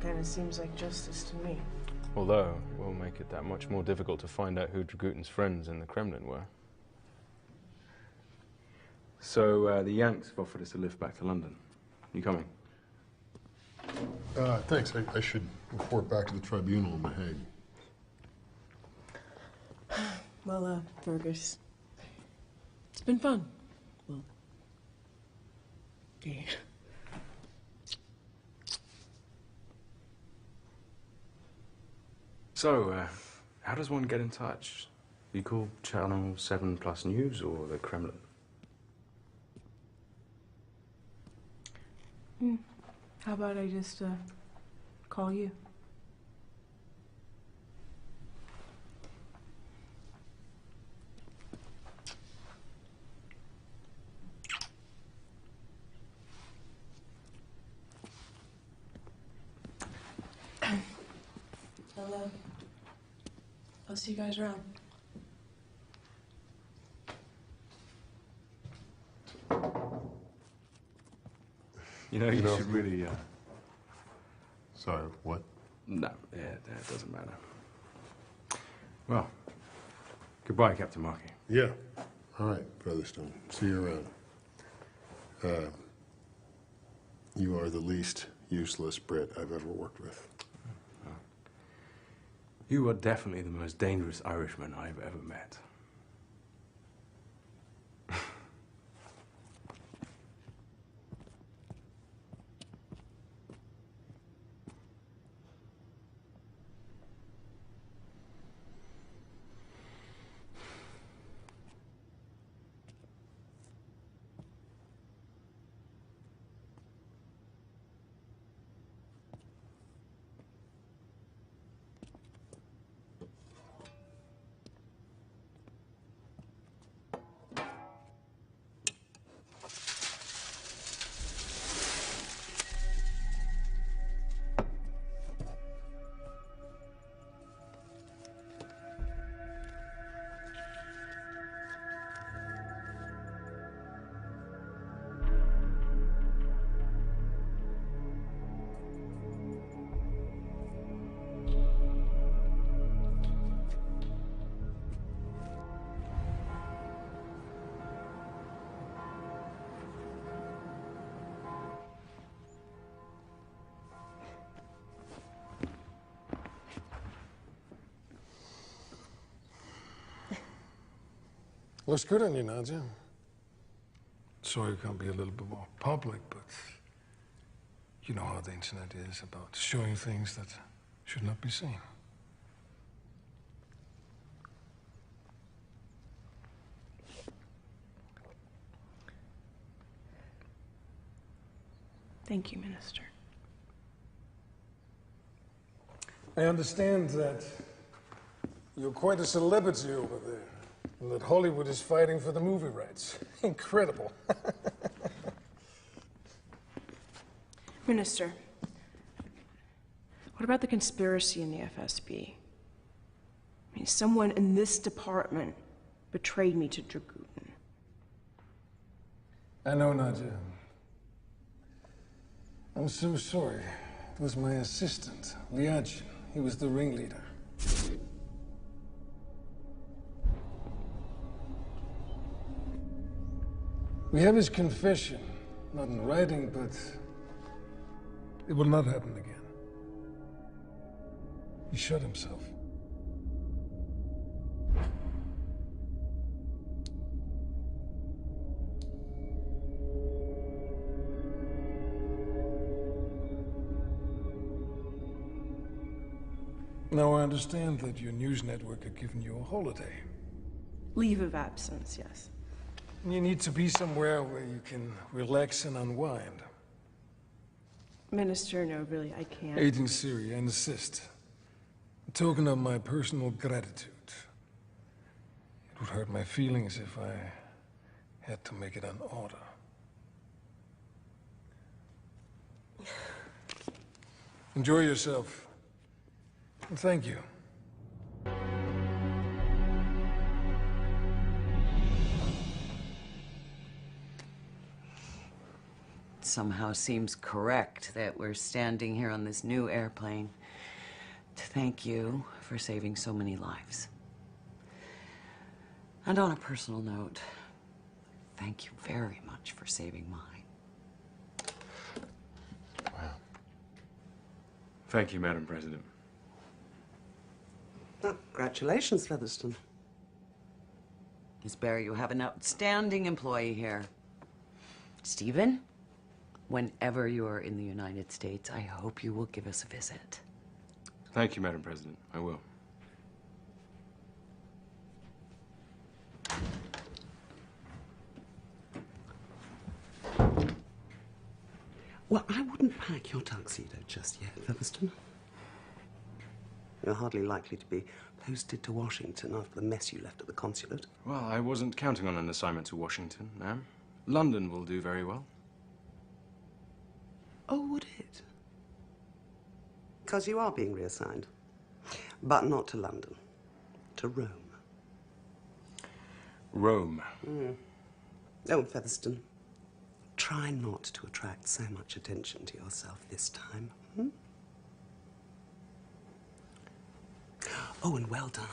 [SPEAKER 8] kind of seems like justice to me.
[SPEAKER 5] Although, it will make it that much more difficult to find out who Dragutin's friends in the Kremlin were. So, the Yanks have offered us a lift back to London. You coming?
[SPEAKER 9] Thanks. I should report back to the tribunal in The Hague.
[SPEAKER 8] Well, Fergus, it's been fun. Well, yeah.
[SPEAKER 5] So, how does one get in touch? You call Channel 7 Plus News or the Kremlin?
[SPEAKER 8] How about I just, call you? I'll see you guys around.
[SPEAKER 5] You should really,
[SPEAKER 9] Sorry, what?
[SPEAKER 5] No, that doesn't matter. Well, goodbye, Captain Markey.
[SPEAKER 9] Yeah. All right, Featherstone. See you around. You are the least useless Brit I've ever worked with.
[SPEAKER 5] You are definitely the most dangerous Irishman I've ever met.
[SPEAKER 14] Looks good on you, Nadja. Sorry you can't be a little bit more public, but you know how the internet is about showing things that should not be seen.
[SPEAKER 8] Thank you, Minister.
[SPEAKER 14] I understand that you're quite a celebrity over there, and that Hollywood is fighting for the movie rights. Incredible.
[SPEAKER 8] Minister, what about the conspiracy in the FSB? I mean, someone in this department betrayed me to Dragutin.
[SPEAKER 14] I know, Nadja. I'm so sorry. It was my assistant, Liadjin. He was the ringleader. We have his confession, not in writing, but it will not happen again. He shot himself. Now I understand that your news network had given you a holiday.
[SPEAKER 8] Leave of absence, yes.
[SPEAKER 14] You need to be somewhere where you can relax and unwind.
[SPEAKER 8] Minister, no, really, I can't.
[SPEAKER 14] Agent Siri, I insist. A token of my personal gratitude. It would hurt my feelings if I had to make it an order. Enjoy yourself. And thank you.
[SPEAKER 19] It somehow seems correct that we're standing here on this new airplane to thank you for saving so many lives. And on a personal note, thank you very much for saving mine.
[SPEAKER 5] Wow. Thank you, Madam President.
[SPEAKER 12] Oh, congratulations, Featherston.
[SPEAKER 19] Miss Barry, you have an outstanding employee here. Stephen, whenever you are in the United States, I hope you will give us a visit.
[SPEAKER 5] Thank you, Madam President. I will.
[SPEAKER 12] Well, I wouldn't pack your tuxedo just yet, Featherston. You're hardly likely to be posted to Washington after the mess you left at the consulate.
[SPEAKER 5] Well, I wasn't counting on an assignment to Washington, ma'am. London will do very well.
[SPEAKER 12] Oh, would it? Because you are being reassigned. But not to London. To Rome.
[SPEAKER 5] Rome.
[SPEAKER 12] Oh, Featherston, try not to attract so much attention to yourself this time. Oh, and well done.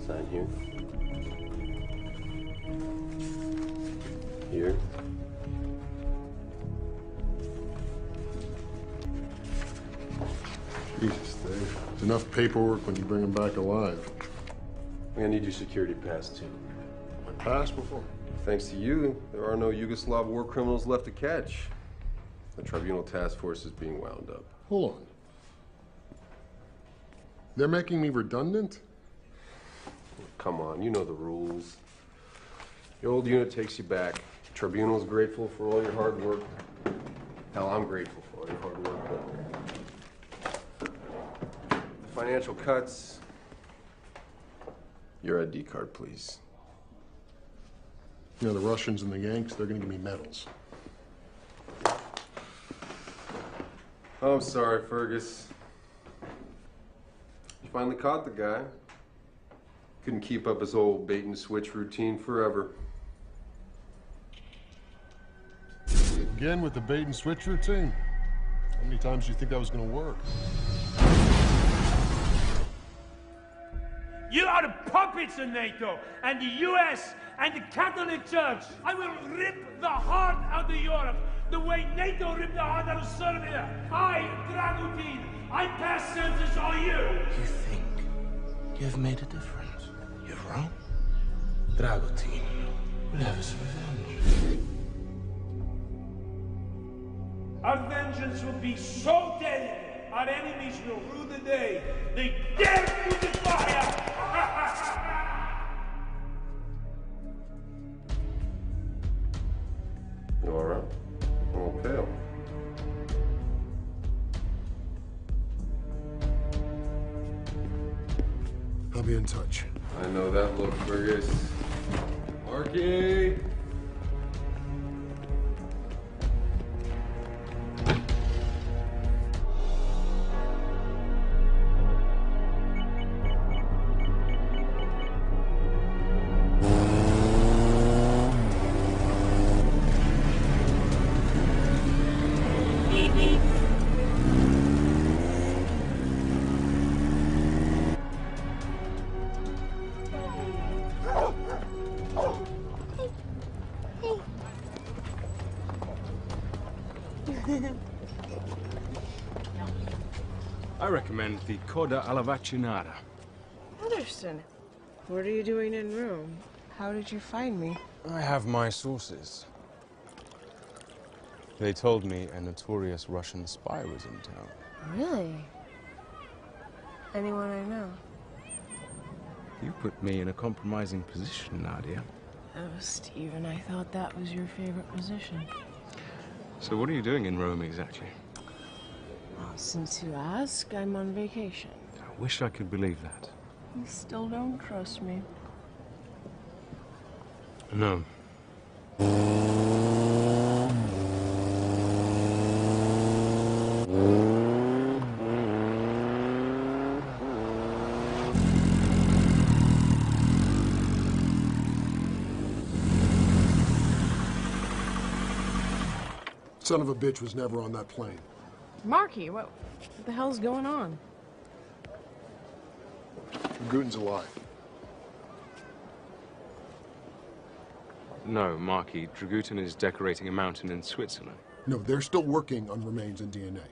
[SPEAKER 17] Sign here. Here.
[SPEAKER 9] Jesus, Dave. It's enough paperwork when you bring him back alive.
[SPEAKER 17] I'm gonna need your security pass, too.
[SPEAKER 9] My pass before?
[SPEAKER 17] Thanks to you, there are no Yugoslav war criminals left to catch. The tribunal task force is being wound up.
[SPEAKER 9] Hold on. They're making me redundant?
[SPEAKER 17] Come on, you know the rules. Your old unit takes you back. The tribunal's grateful for all your hard work. Hell, I'm grateful for all your hard work. But the financial cuts. Your ID card, please.
[SPEAKER 9] You know, the Russians and the Yanks, they're gonna give me medals.
[SPEAKER 17] Oh, I'm sorry, Fergus. You finally caught the guy. Couldn't keep up his old bait and switch routine forever.
[SPEAKER 9] Again with the bait and switch routine? How many times do you think that was gonna work?
[SPEAKER 23] You are the puppets of NATO and the US and the Catholic Church. I will rip the heart out of Europe the way NATO ripped the heart out of Serbia. I, Dragutin, I pass sentence on you.
[SPEAKER 24] You think you've made a difference? You're wrong. Dragutin will have his revenge.
[SPEAKER 23] Our vengeance will be so deadly, our enemies will rue the day they dare to defy us.
[SPEAKER 17] You all right? I'm all pale.
[SPEAKER 9] I'll be in touch.
[SPEAKER 17] I know that look, Fergus. Marky!
[SPEAKER 5] I recommend the Coda alla Vaccinata.
[SPEAKER 8] Featherston, what are you doing in Rome? How did you find me?
[SPEAKER 5] I have my sources. They told me a notorious Russian spy was in town.
[SPEAKER 8] Really? Anyone I know?
[SPEAKER 5] You put me in a compromising position, Nadia.
[SPEAKER 8] Oh, Stephen, I thought that was your favorite position.
[SPEAKER 5] So what are you doing in Rome exactly?
[SPEAKER 8] Well, since you ask, I'm on vacation.
[SPEAKER 5] I wish I could believe that.
[SPEAKER 8] You still don't trust me.
[SPEAKER 5] No.
[SPEAKER 9] Son of a bitch was never on that plane.
[SPEAKER 8] Marky, what the hell's going on?
[SPEAKER 9] Guten's alive.
[SPEAKER 5] No, Marky. Dragutin is decorating a mountain in Switzerland.
[SPEAKER 9] No, they're still working on remains and DNA.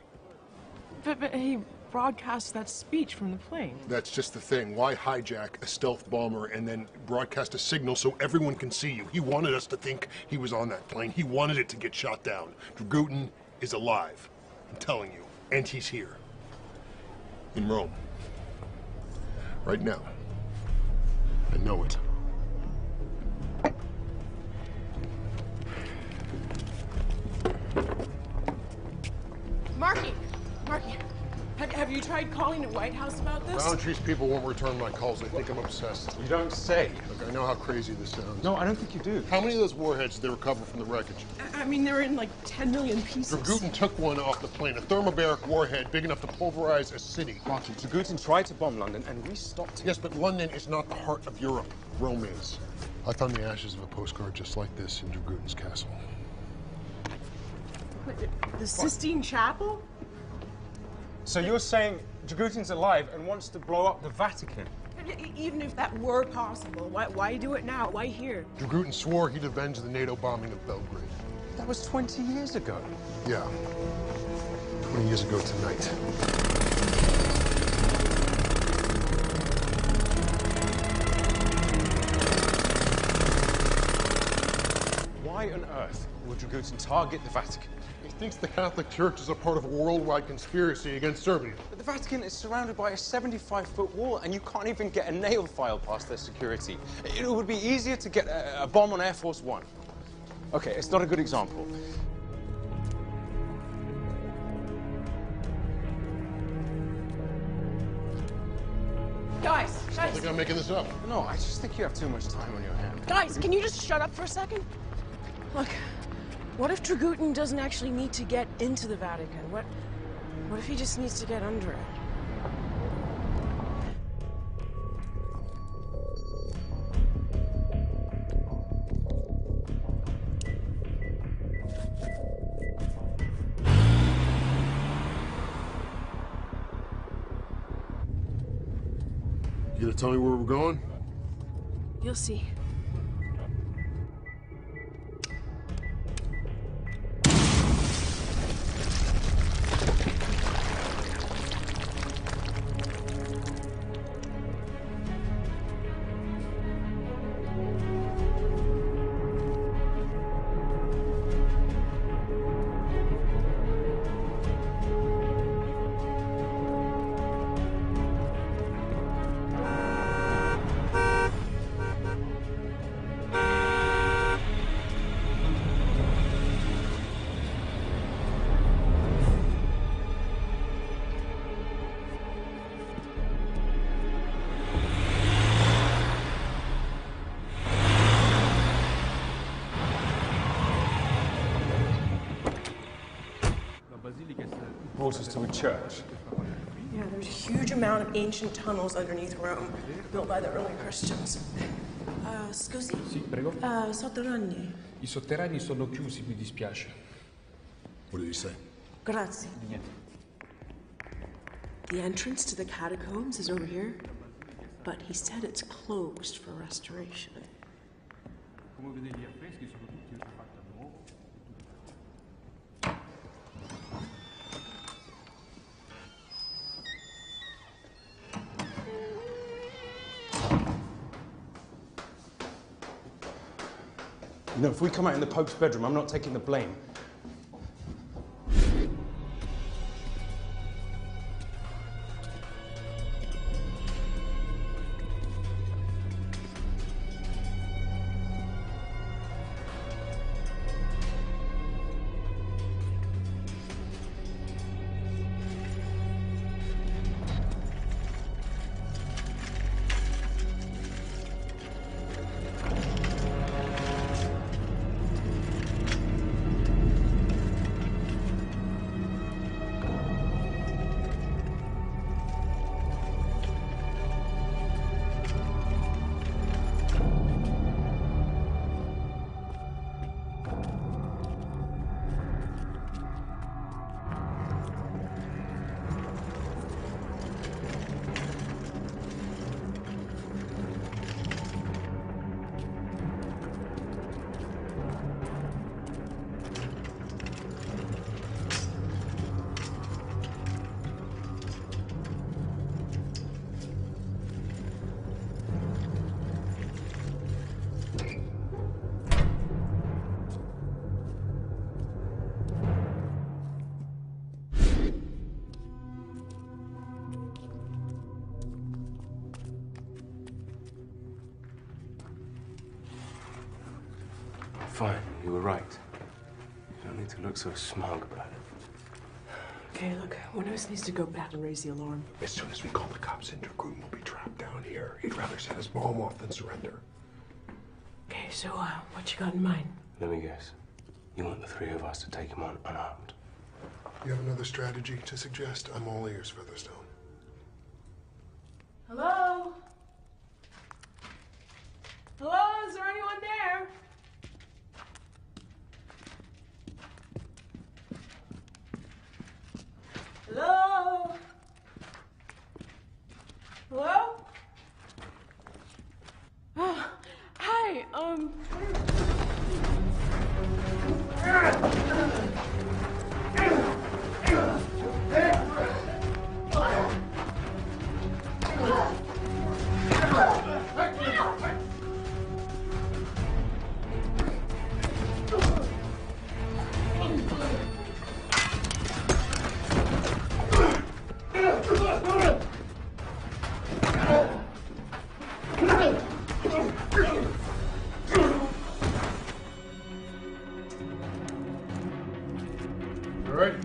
[SPEAKER 8] But he broadcast that speech from the plane.
[SPEAKER 9] That's just the thing. Why hijack a stealth bomber and then broadcast a signal so everyone can see you? He wanted us to think he was on that plane. He wanted it to get shot down. Dragutin is alive. I'm telling you. And he's here. In Rome. Right now. I know it.
[SPEAKER 8] Marky! Marky! Have you tried calling the White House about this?
[SPEAKER 9] Roundtree's people won't return my calls. They think I'm obsessed.
[SPEAKER 5] You don't say.
[SPEAKER 9] Look, I know how crazy this sounds.
[SPEAKER 5] No, I don't think you do.
[SPEAKER 9] How many of those warheads did they recover from the wreckage?
[SPEAKER 8] I mean, they're in like 10 million pieces.
[SPEAKER 9] Dragutin took one off the plane, a thermobaric warhead big enough to pulverize a city.
[SPEAKER 5] Marky, Dragutin tried to bomb London, and we stopped him.
[SPEAKER 9] Yes, but London is not the heart of Europe. Rome is. I found the ashes of a postcard just like this in Dragutin's castle.
[SPEAKER 8] The Sistine Chapel?
[SPEAKER 5] So you're saying Dragutin's alive and wants to blow up the Vatican?
[SPEAKER 8] Even if that were possible, why do it now? Why here?
[SPEAKER 9] Dragutin swore he'd avenge the NATO bombing of Belgrade.
[SPEAKER 5] That was 20 years ago.
[SPEAKER 9] Yeah. 20 years ago tonight.
[SPEAKER 5] Why on earth would Dragutin target the Vatican?
[SPEAKER 9] He thinks the Catholic Church is a part of a worldwide conspiracy against Serbia.
[SPEAKER 5] But the Vatican is surrounded by a 75-foot wall, and you can't even get a nail file past their security. It would be easier to get a bomb on Air Force One. Okay, it's not a good example.
[SPEAKER 8] Guys!
[SPEAKER 9] I think I'm making this up.
[SPEAKER 5] No, I just think you have too much time on your hands.
[SPEAKER 8] Guys, can you just shut up for a second? Look, what if Dragutin doesn't actually need to get into the Vatican? What if he just needs to get under it?
[SPEAKER 9] You gonna tell me where we're going?
[SPEAKER 8] You'll see.
[SPEAKER 5] Brought us to a church.
[SPEAKER 8] Yeah, there's a huge amount of ancient tunnels underneath Rome, built by the early Christians. Scusi?
[SPEAKER 10] Sì, prego.
[SPEAKER 8] Sotterranei.
[SPEAKER 10] I sotterranei sono chiusi, mi dispiace.
[SPEAKER 9] What did he say?
[SPEAKER 8] Grazie. The entrance to the catacombs is over here, but he said it's closed for restoration.
[SPEAKER 10] Come vedete, gli affreschi sono tutti fatti a nuovo.
[SPEAKER 5] No, if we come out in the Pope's bedroom, I'm not taking the blame.
[SPEAKER 7] Fine, you were right. You don't need to look so smug about it.
[SPEAKER 8] Okay, look, one of us needs to go back and raise the alarm.
[SPEAKER 9] As soon as we call the cops in, Dragoon will be trapped down here. He'd rather set his mom off than surrender.
[SPEAKER 8] Okay, so, what you got in mind?
[SPEAKER 7] Let me guess. You want the three of us to take him on unarmed?
[SPEAKER 9] You have another strategy to suggest? I'm all ears, Featherstone.
[SPEAKER 8] Hello? Hello? Is there anyone there? Hello? Hello? Oh, hi,
[SPEAKER 9] All right.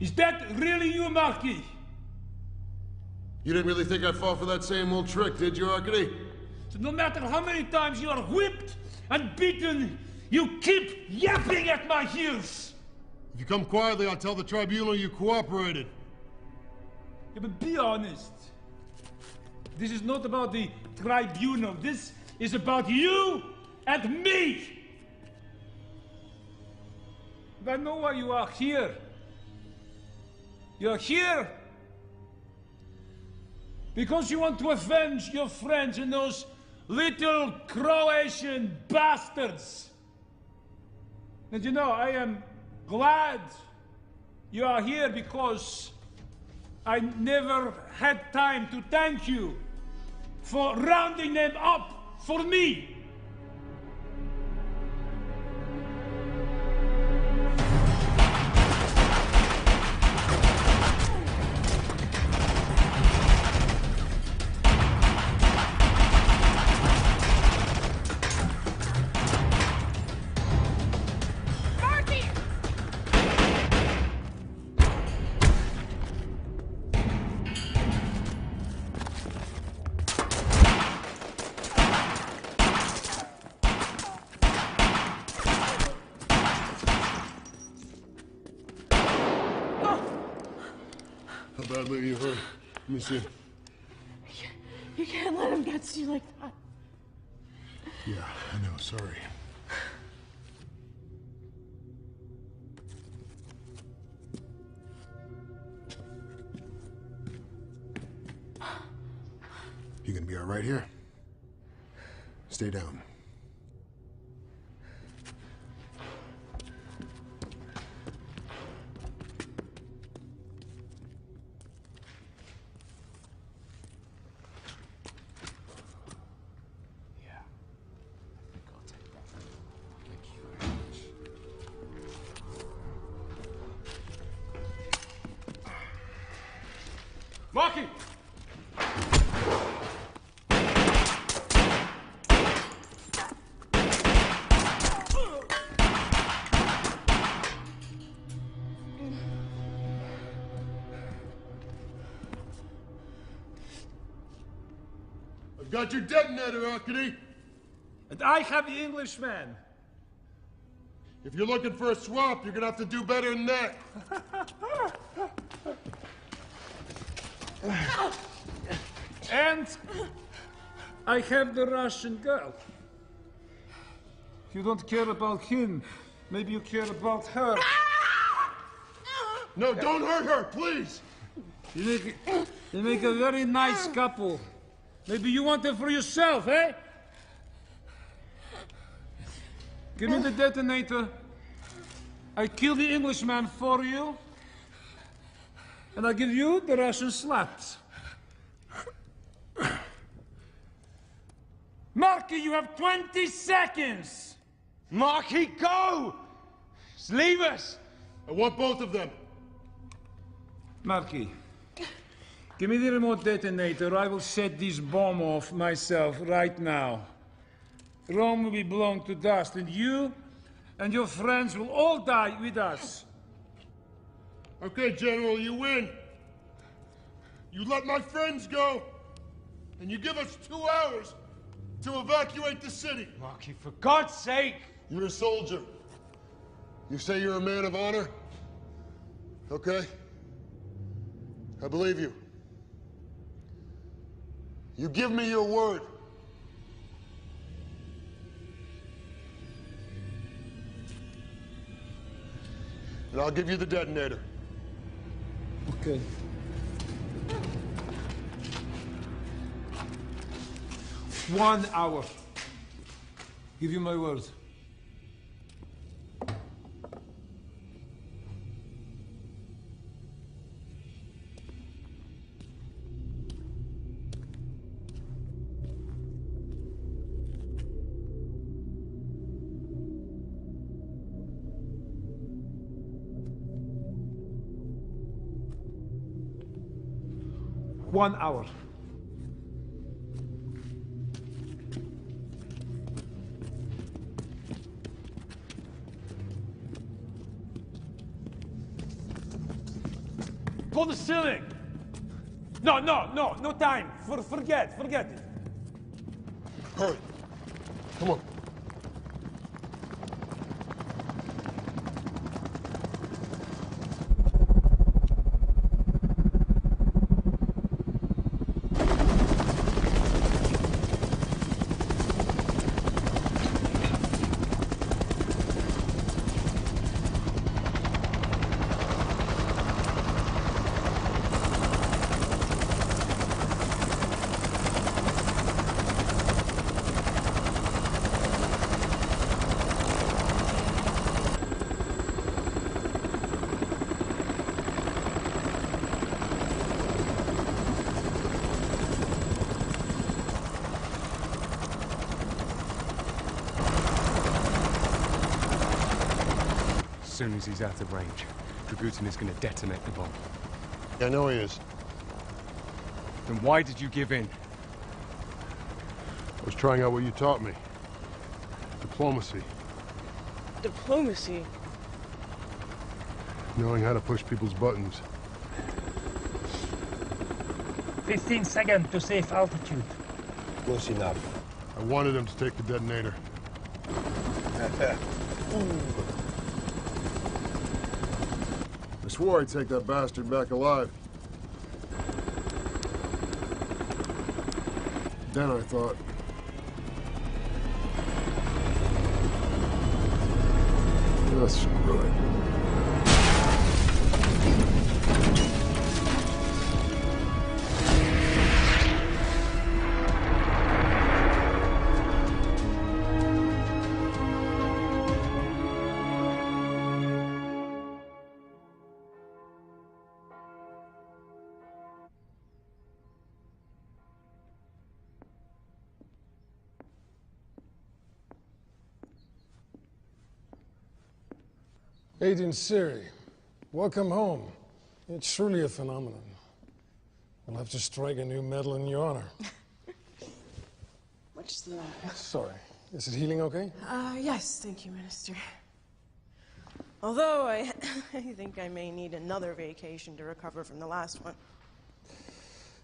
[SPEAKER 23] Is that really you, Marquis?
[SPEAKER 9] You didn't really think I'd fall for that same old trick, did you, Arkady?
[SPEAKER 23] So no matter how many times you are whipped and beaten, you keep yapping at my heels.
[SPEAKER 9] If you come quietly, I'll tell the tribunal you cooperated.
[SPEAKER 23] Yeah, but be honest. This is not about the tribunal. This is about you and me. And I know why you are here. You're here because you want to avenge your friends and those little Croatian bastards. And you know, I am glad you are here because I never had time to thank you for rounding them up for me.
[SPEAKER 9] How badly are you hurt? Let me see.
[SPEAKER 8] You can't let him get to you like that.
[SPEAKER 9] Yeah, I know, sorry. You gonna be all right here? Stay down.
[SPEAKER 23] Marky!
[SPEAKER 9] I've got your detonator, Arkady.
[SPEAKER 23] And I have the Englishman.
[SPEAKER 9] If you're looking for a swap, you're gonna have to do better than that.
[SPEAKER 23] And I have the Russian girl. If you don't care about him, maybe you care about her.
[SPEAKER 9] No, don't hurt her, please!
[SPEAKER 23] You make a very nice couple. Maybe you want them for yourself, eh? Give me the detonator. I kill the Englishman for you. And I give you the Russian slaps. Marky, you have 20 seconds!
[SPEAKER 11] Marky, go! Just leave us!
[SPEAKER 9] I want both of them.
[SPEAKER 23] Marky, give me the remote detonator. I will set this bomb off myself right now. Rome will be blown to dust, and you and your friends will all die with us.
[SPEAKER 9] Okay, General, you win. You let my friends go, and you give us 2 hours to evacuate the city.
[SPEAKER 11] Marky, for God's sake!
[SPEAKER 9] You're a soldier. You say you're a man of honor? Okay. I believe you. You give me your word. And I'll give you the detonator.
[SPEAKER 23] Okay. One hour. Give you my word. One hour. Pull the ceiling! No time. Forget it.
[SPEAKER 9] Hurry. Come on.
[SPEAKER 7] As soon as he's out of range, Dragutin is going to detonate the bomb.
[SPEAKER 9] I know he is.
[SPEAKER 7] Then why did you give in?
[SPEAKER 9] I was trying out what you taught me. Diplomacy.
[SPEAKER 8] Diplomacy?
[SPEAKER 9] Knowing how to push people's buttons.
[SPEAKER 23] 15 seconds to safe altitude.
[SPEAKER 9] Close enough. I wanted him to take the detonator. I swore I'd take that bastard back alive. Then I thought, oh, screw it.
[SPEAKER 14] Agent Siri, welcome home. It's truly a phenomenon. We'll have to strike a new medal in your honor.
[SPEAKER 8] What's the matter?
[SPEAKER 14] Sorry. Is it healing okay?
[SPEAKER 8] Yes, thank you, Minister. Although I think I may need another vacation to recover from the last one.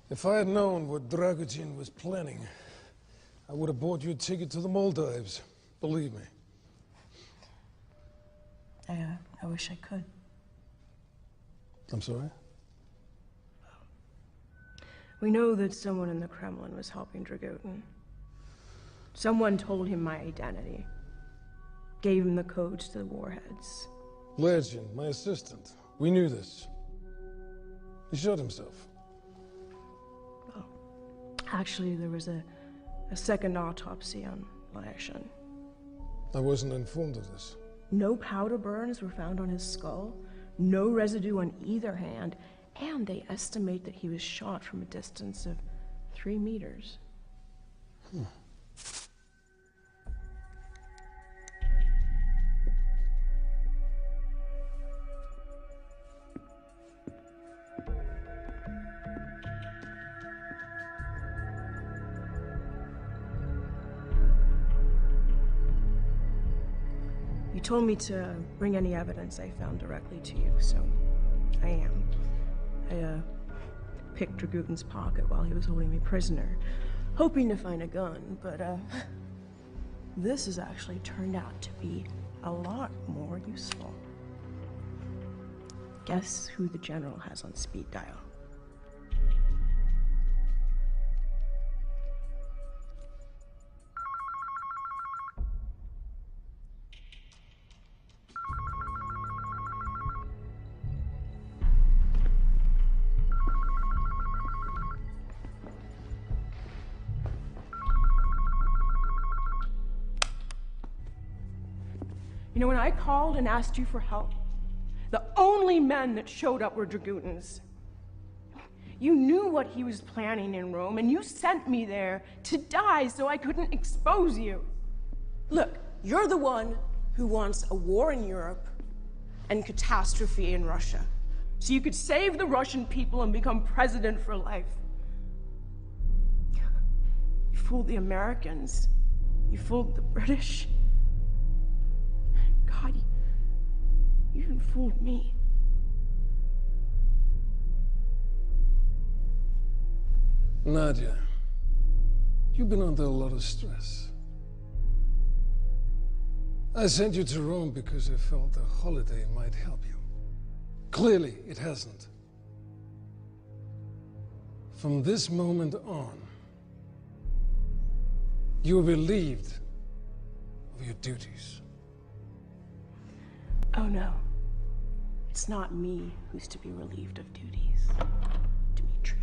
[SPEAKER 14] If I had known what Dragutin was planning, I would have bought you a ticket to the Maldives. Believe me.
[SPEAKER 8] I wish I could.
[SPEAKER 14] I'm sorry?
[SPEAKER 8] We know that someone in the Kremlin was helping Dragutin. Someone told him my identity. Gave him the codes to the warheads.
[SPEAKER 14] Legend, my assistant. We knew this. He shot himself.
[SPEAKER 8] Well, actually, there was a second autopsy on Lyashin.
[SPEAKER 14] I wasn't informed of this.
[SPEAKER 8] No powder burns were found on his skull, no residue on either hand, and they estimate that he was shot from a distance of 3 meters. You told me to bring any evidence I found directly to you, so I am. I picked Dragutin's pocket while he was holding me prisoner, hoping to find a gun, but this has actually turned out to be a lot more useful. Guess who the general has on speed dial? You know, when I called and asked you for help, the only men that showed up were Dragutins. You knew what he was planning in Rome, and you sent me there to die so I couldn't expose you. Look, you're the one who wants a war in Europe and catastrophe in Russia, so you could save the Russian people and become president for life. You fooled the Americans. You fooled the British. God, you even fooled me.
[SPEAKER 14] Nadia, you've been under a lot of stress. I sent you to Rome because I felt a holiday might help you. Clearly, it hasn't. From this moment on, you are relieved of your duties.
[SPEAKER 8] Oh no, it's not me who's to be relieved of duties, Dmitri.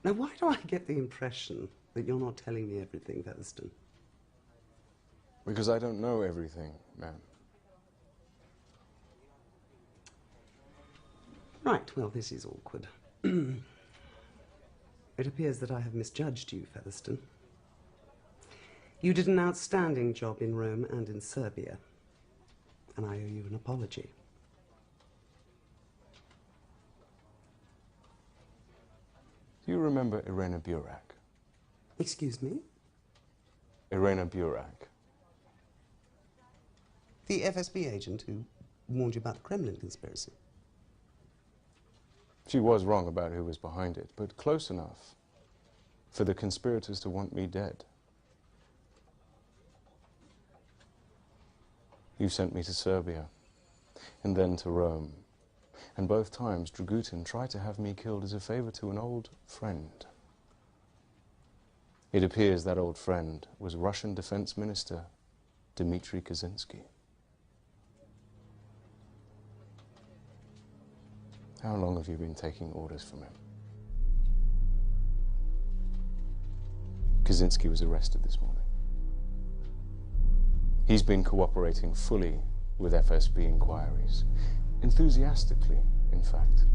[SPEAKER 12] Now, why do I get the impression that you're not telling me everything, Featherston?
[SPEAKER 5] Because I don't know everything, ma'am.
[SPEAKER 12] Right, well, this is awkward. It appears that I have misjudged you, Featherston. You did an outstanding job in Rome and in Serbia, and I owe you an apology.
[SPEAKER 5] Do you remember Irena Burak?
[SPEAKER 12] Excuse me?
[SPEAKER 5] Irena Burak.
[SPEAKER 12] The FSB agent who warned you about the Kremlin conspiracy.
[SPEAKER 7] She was wrong about who was behind it, but close enough for the conspirators to want me dead. You sent me to Serbia, and then to Rome. And both times, Dragutin tried to have me killed as a favor to an old friend. It appears that old friend was Russian Defense Minister Dmitry Kaczynski. How long have you been taking orders from him? Kaczynski was arrested this morning. He's been cooperating fully with FSB inquiries. Enthusiastically, in fact.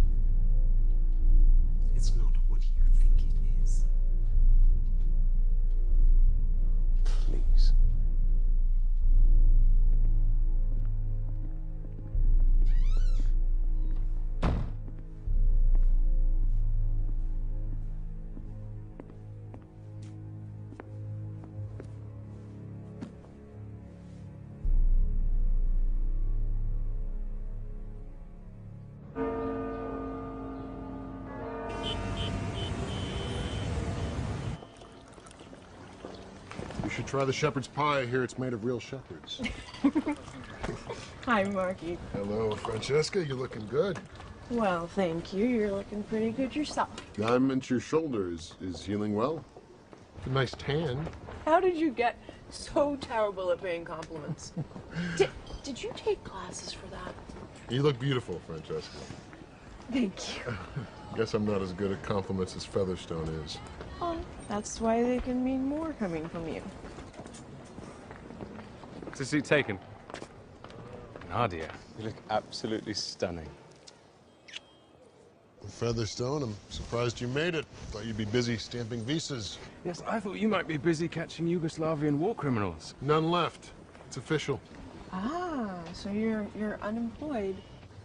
[SPEAKER 12] It's not what you think it is.
[SPEAKER 7] Please.
[SPEAKER 9] You should try the shepherd's pie. I hear it's made of real shepherds.
[SPEAKER 8] Hi, Marky.
[SPEAKER 9] Hello, Francesca. You're looking good.
[SPEAKER 8] Well, thank you. You're looking pretty good yourself.
[SPEAKER 9] Diamond to your shoulder is healing well. A nice tan.
[SPEAKER 8] How did you get so terrible at paying compliments? Did you take classes for that?
[SPEAKER 9] You look beautiful, Francesca.
[SPEAKER 8] Thank you.
[SPEAKER 9] Guess I'm not as good at compliments as Featherstone is.
[SPEAKER 8] Well, that's why they can mean more coming from you.
[SPEAKER 5] What's the seat taken? Nadia.
[SPEAKER 7] You look absolutely stunning.
[SPEAKER 9] Featherstone, I'm surprised you made it. Thought you'd be busy stamping visas.
[SPEAKER 5] Yes, I thought you might be busy catching Yugoslavian war criminals.
[SPEAKER 9] None left. It's official.
[SPEAKER 8] Ah, so you're unemployed.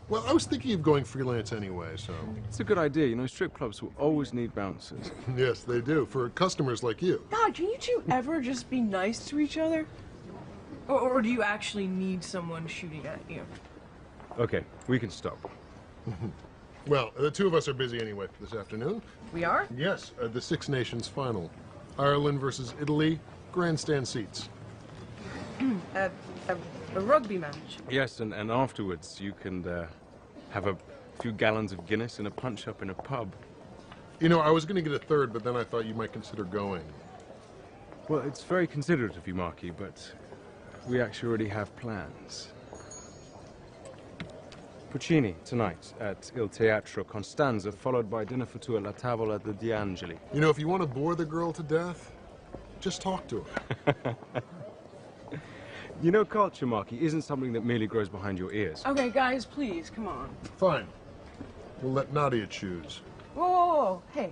[SPEAKER 9] Well, I was thinking of going freelance anyway, so...
[SPEAKER 5] It's a good idea. You know, strip clubs will always need bouncers.
[SPEAKER 9] Yes, they do. For customers like you.
[SPEAKER 8] God, can you two ever just be nice to each other? Or do you actually need someone shooting at you?
[SPEAKER 5] Okay, we can stop.
[SPEAKER 9] Well, the two of us are busy anyway this afternoon.
[SPEAKER 8] We are?
[SPEAKER 9] Yes, the Six Nations final. Ireland versus Italy, grandstand seats.
[SPEAKER 8] A rugby match.
[SPEAKER 5] Yes, and afterwards you can have a few gallons of Guinness and a punch-up in a pub.
[SPEAKER 9] You know, I was going to get a third, but then I thought you might consider going.
[SPEAKER 5] Well, it's very considerate of you, Marky, but we actually already have plans. Puccini tonight at Il Teatro Constanza, followed by dinner for two at La Tavola de D'Angeli.
[SPEAKER 9] You know, if you want to bore the girl to death, just talk to her.
[SPEAKER 5] You know, culture, Marky, isn't something that merely grows behind your ears.
[SPEAKER 8] Okay, guys, please, come on.
[SPEAKER 9] Fine. We'll let Nadia choose.
[SPEAKER 8] Whoa, whoa, whoa. Hey,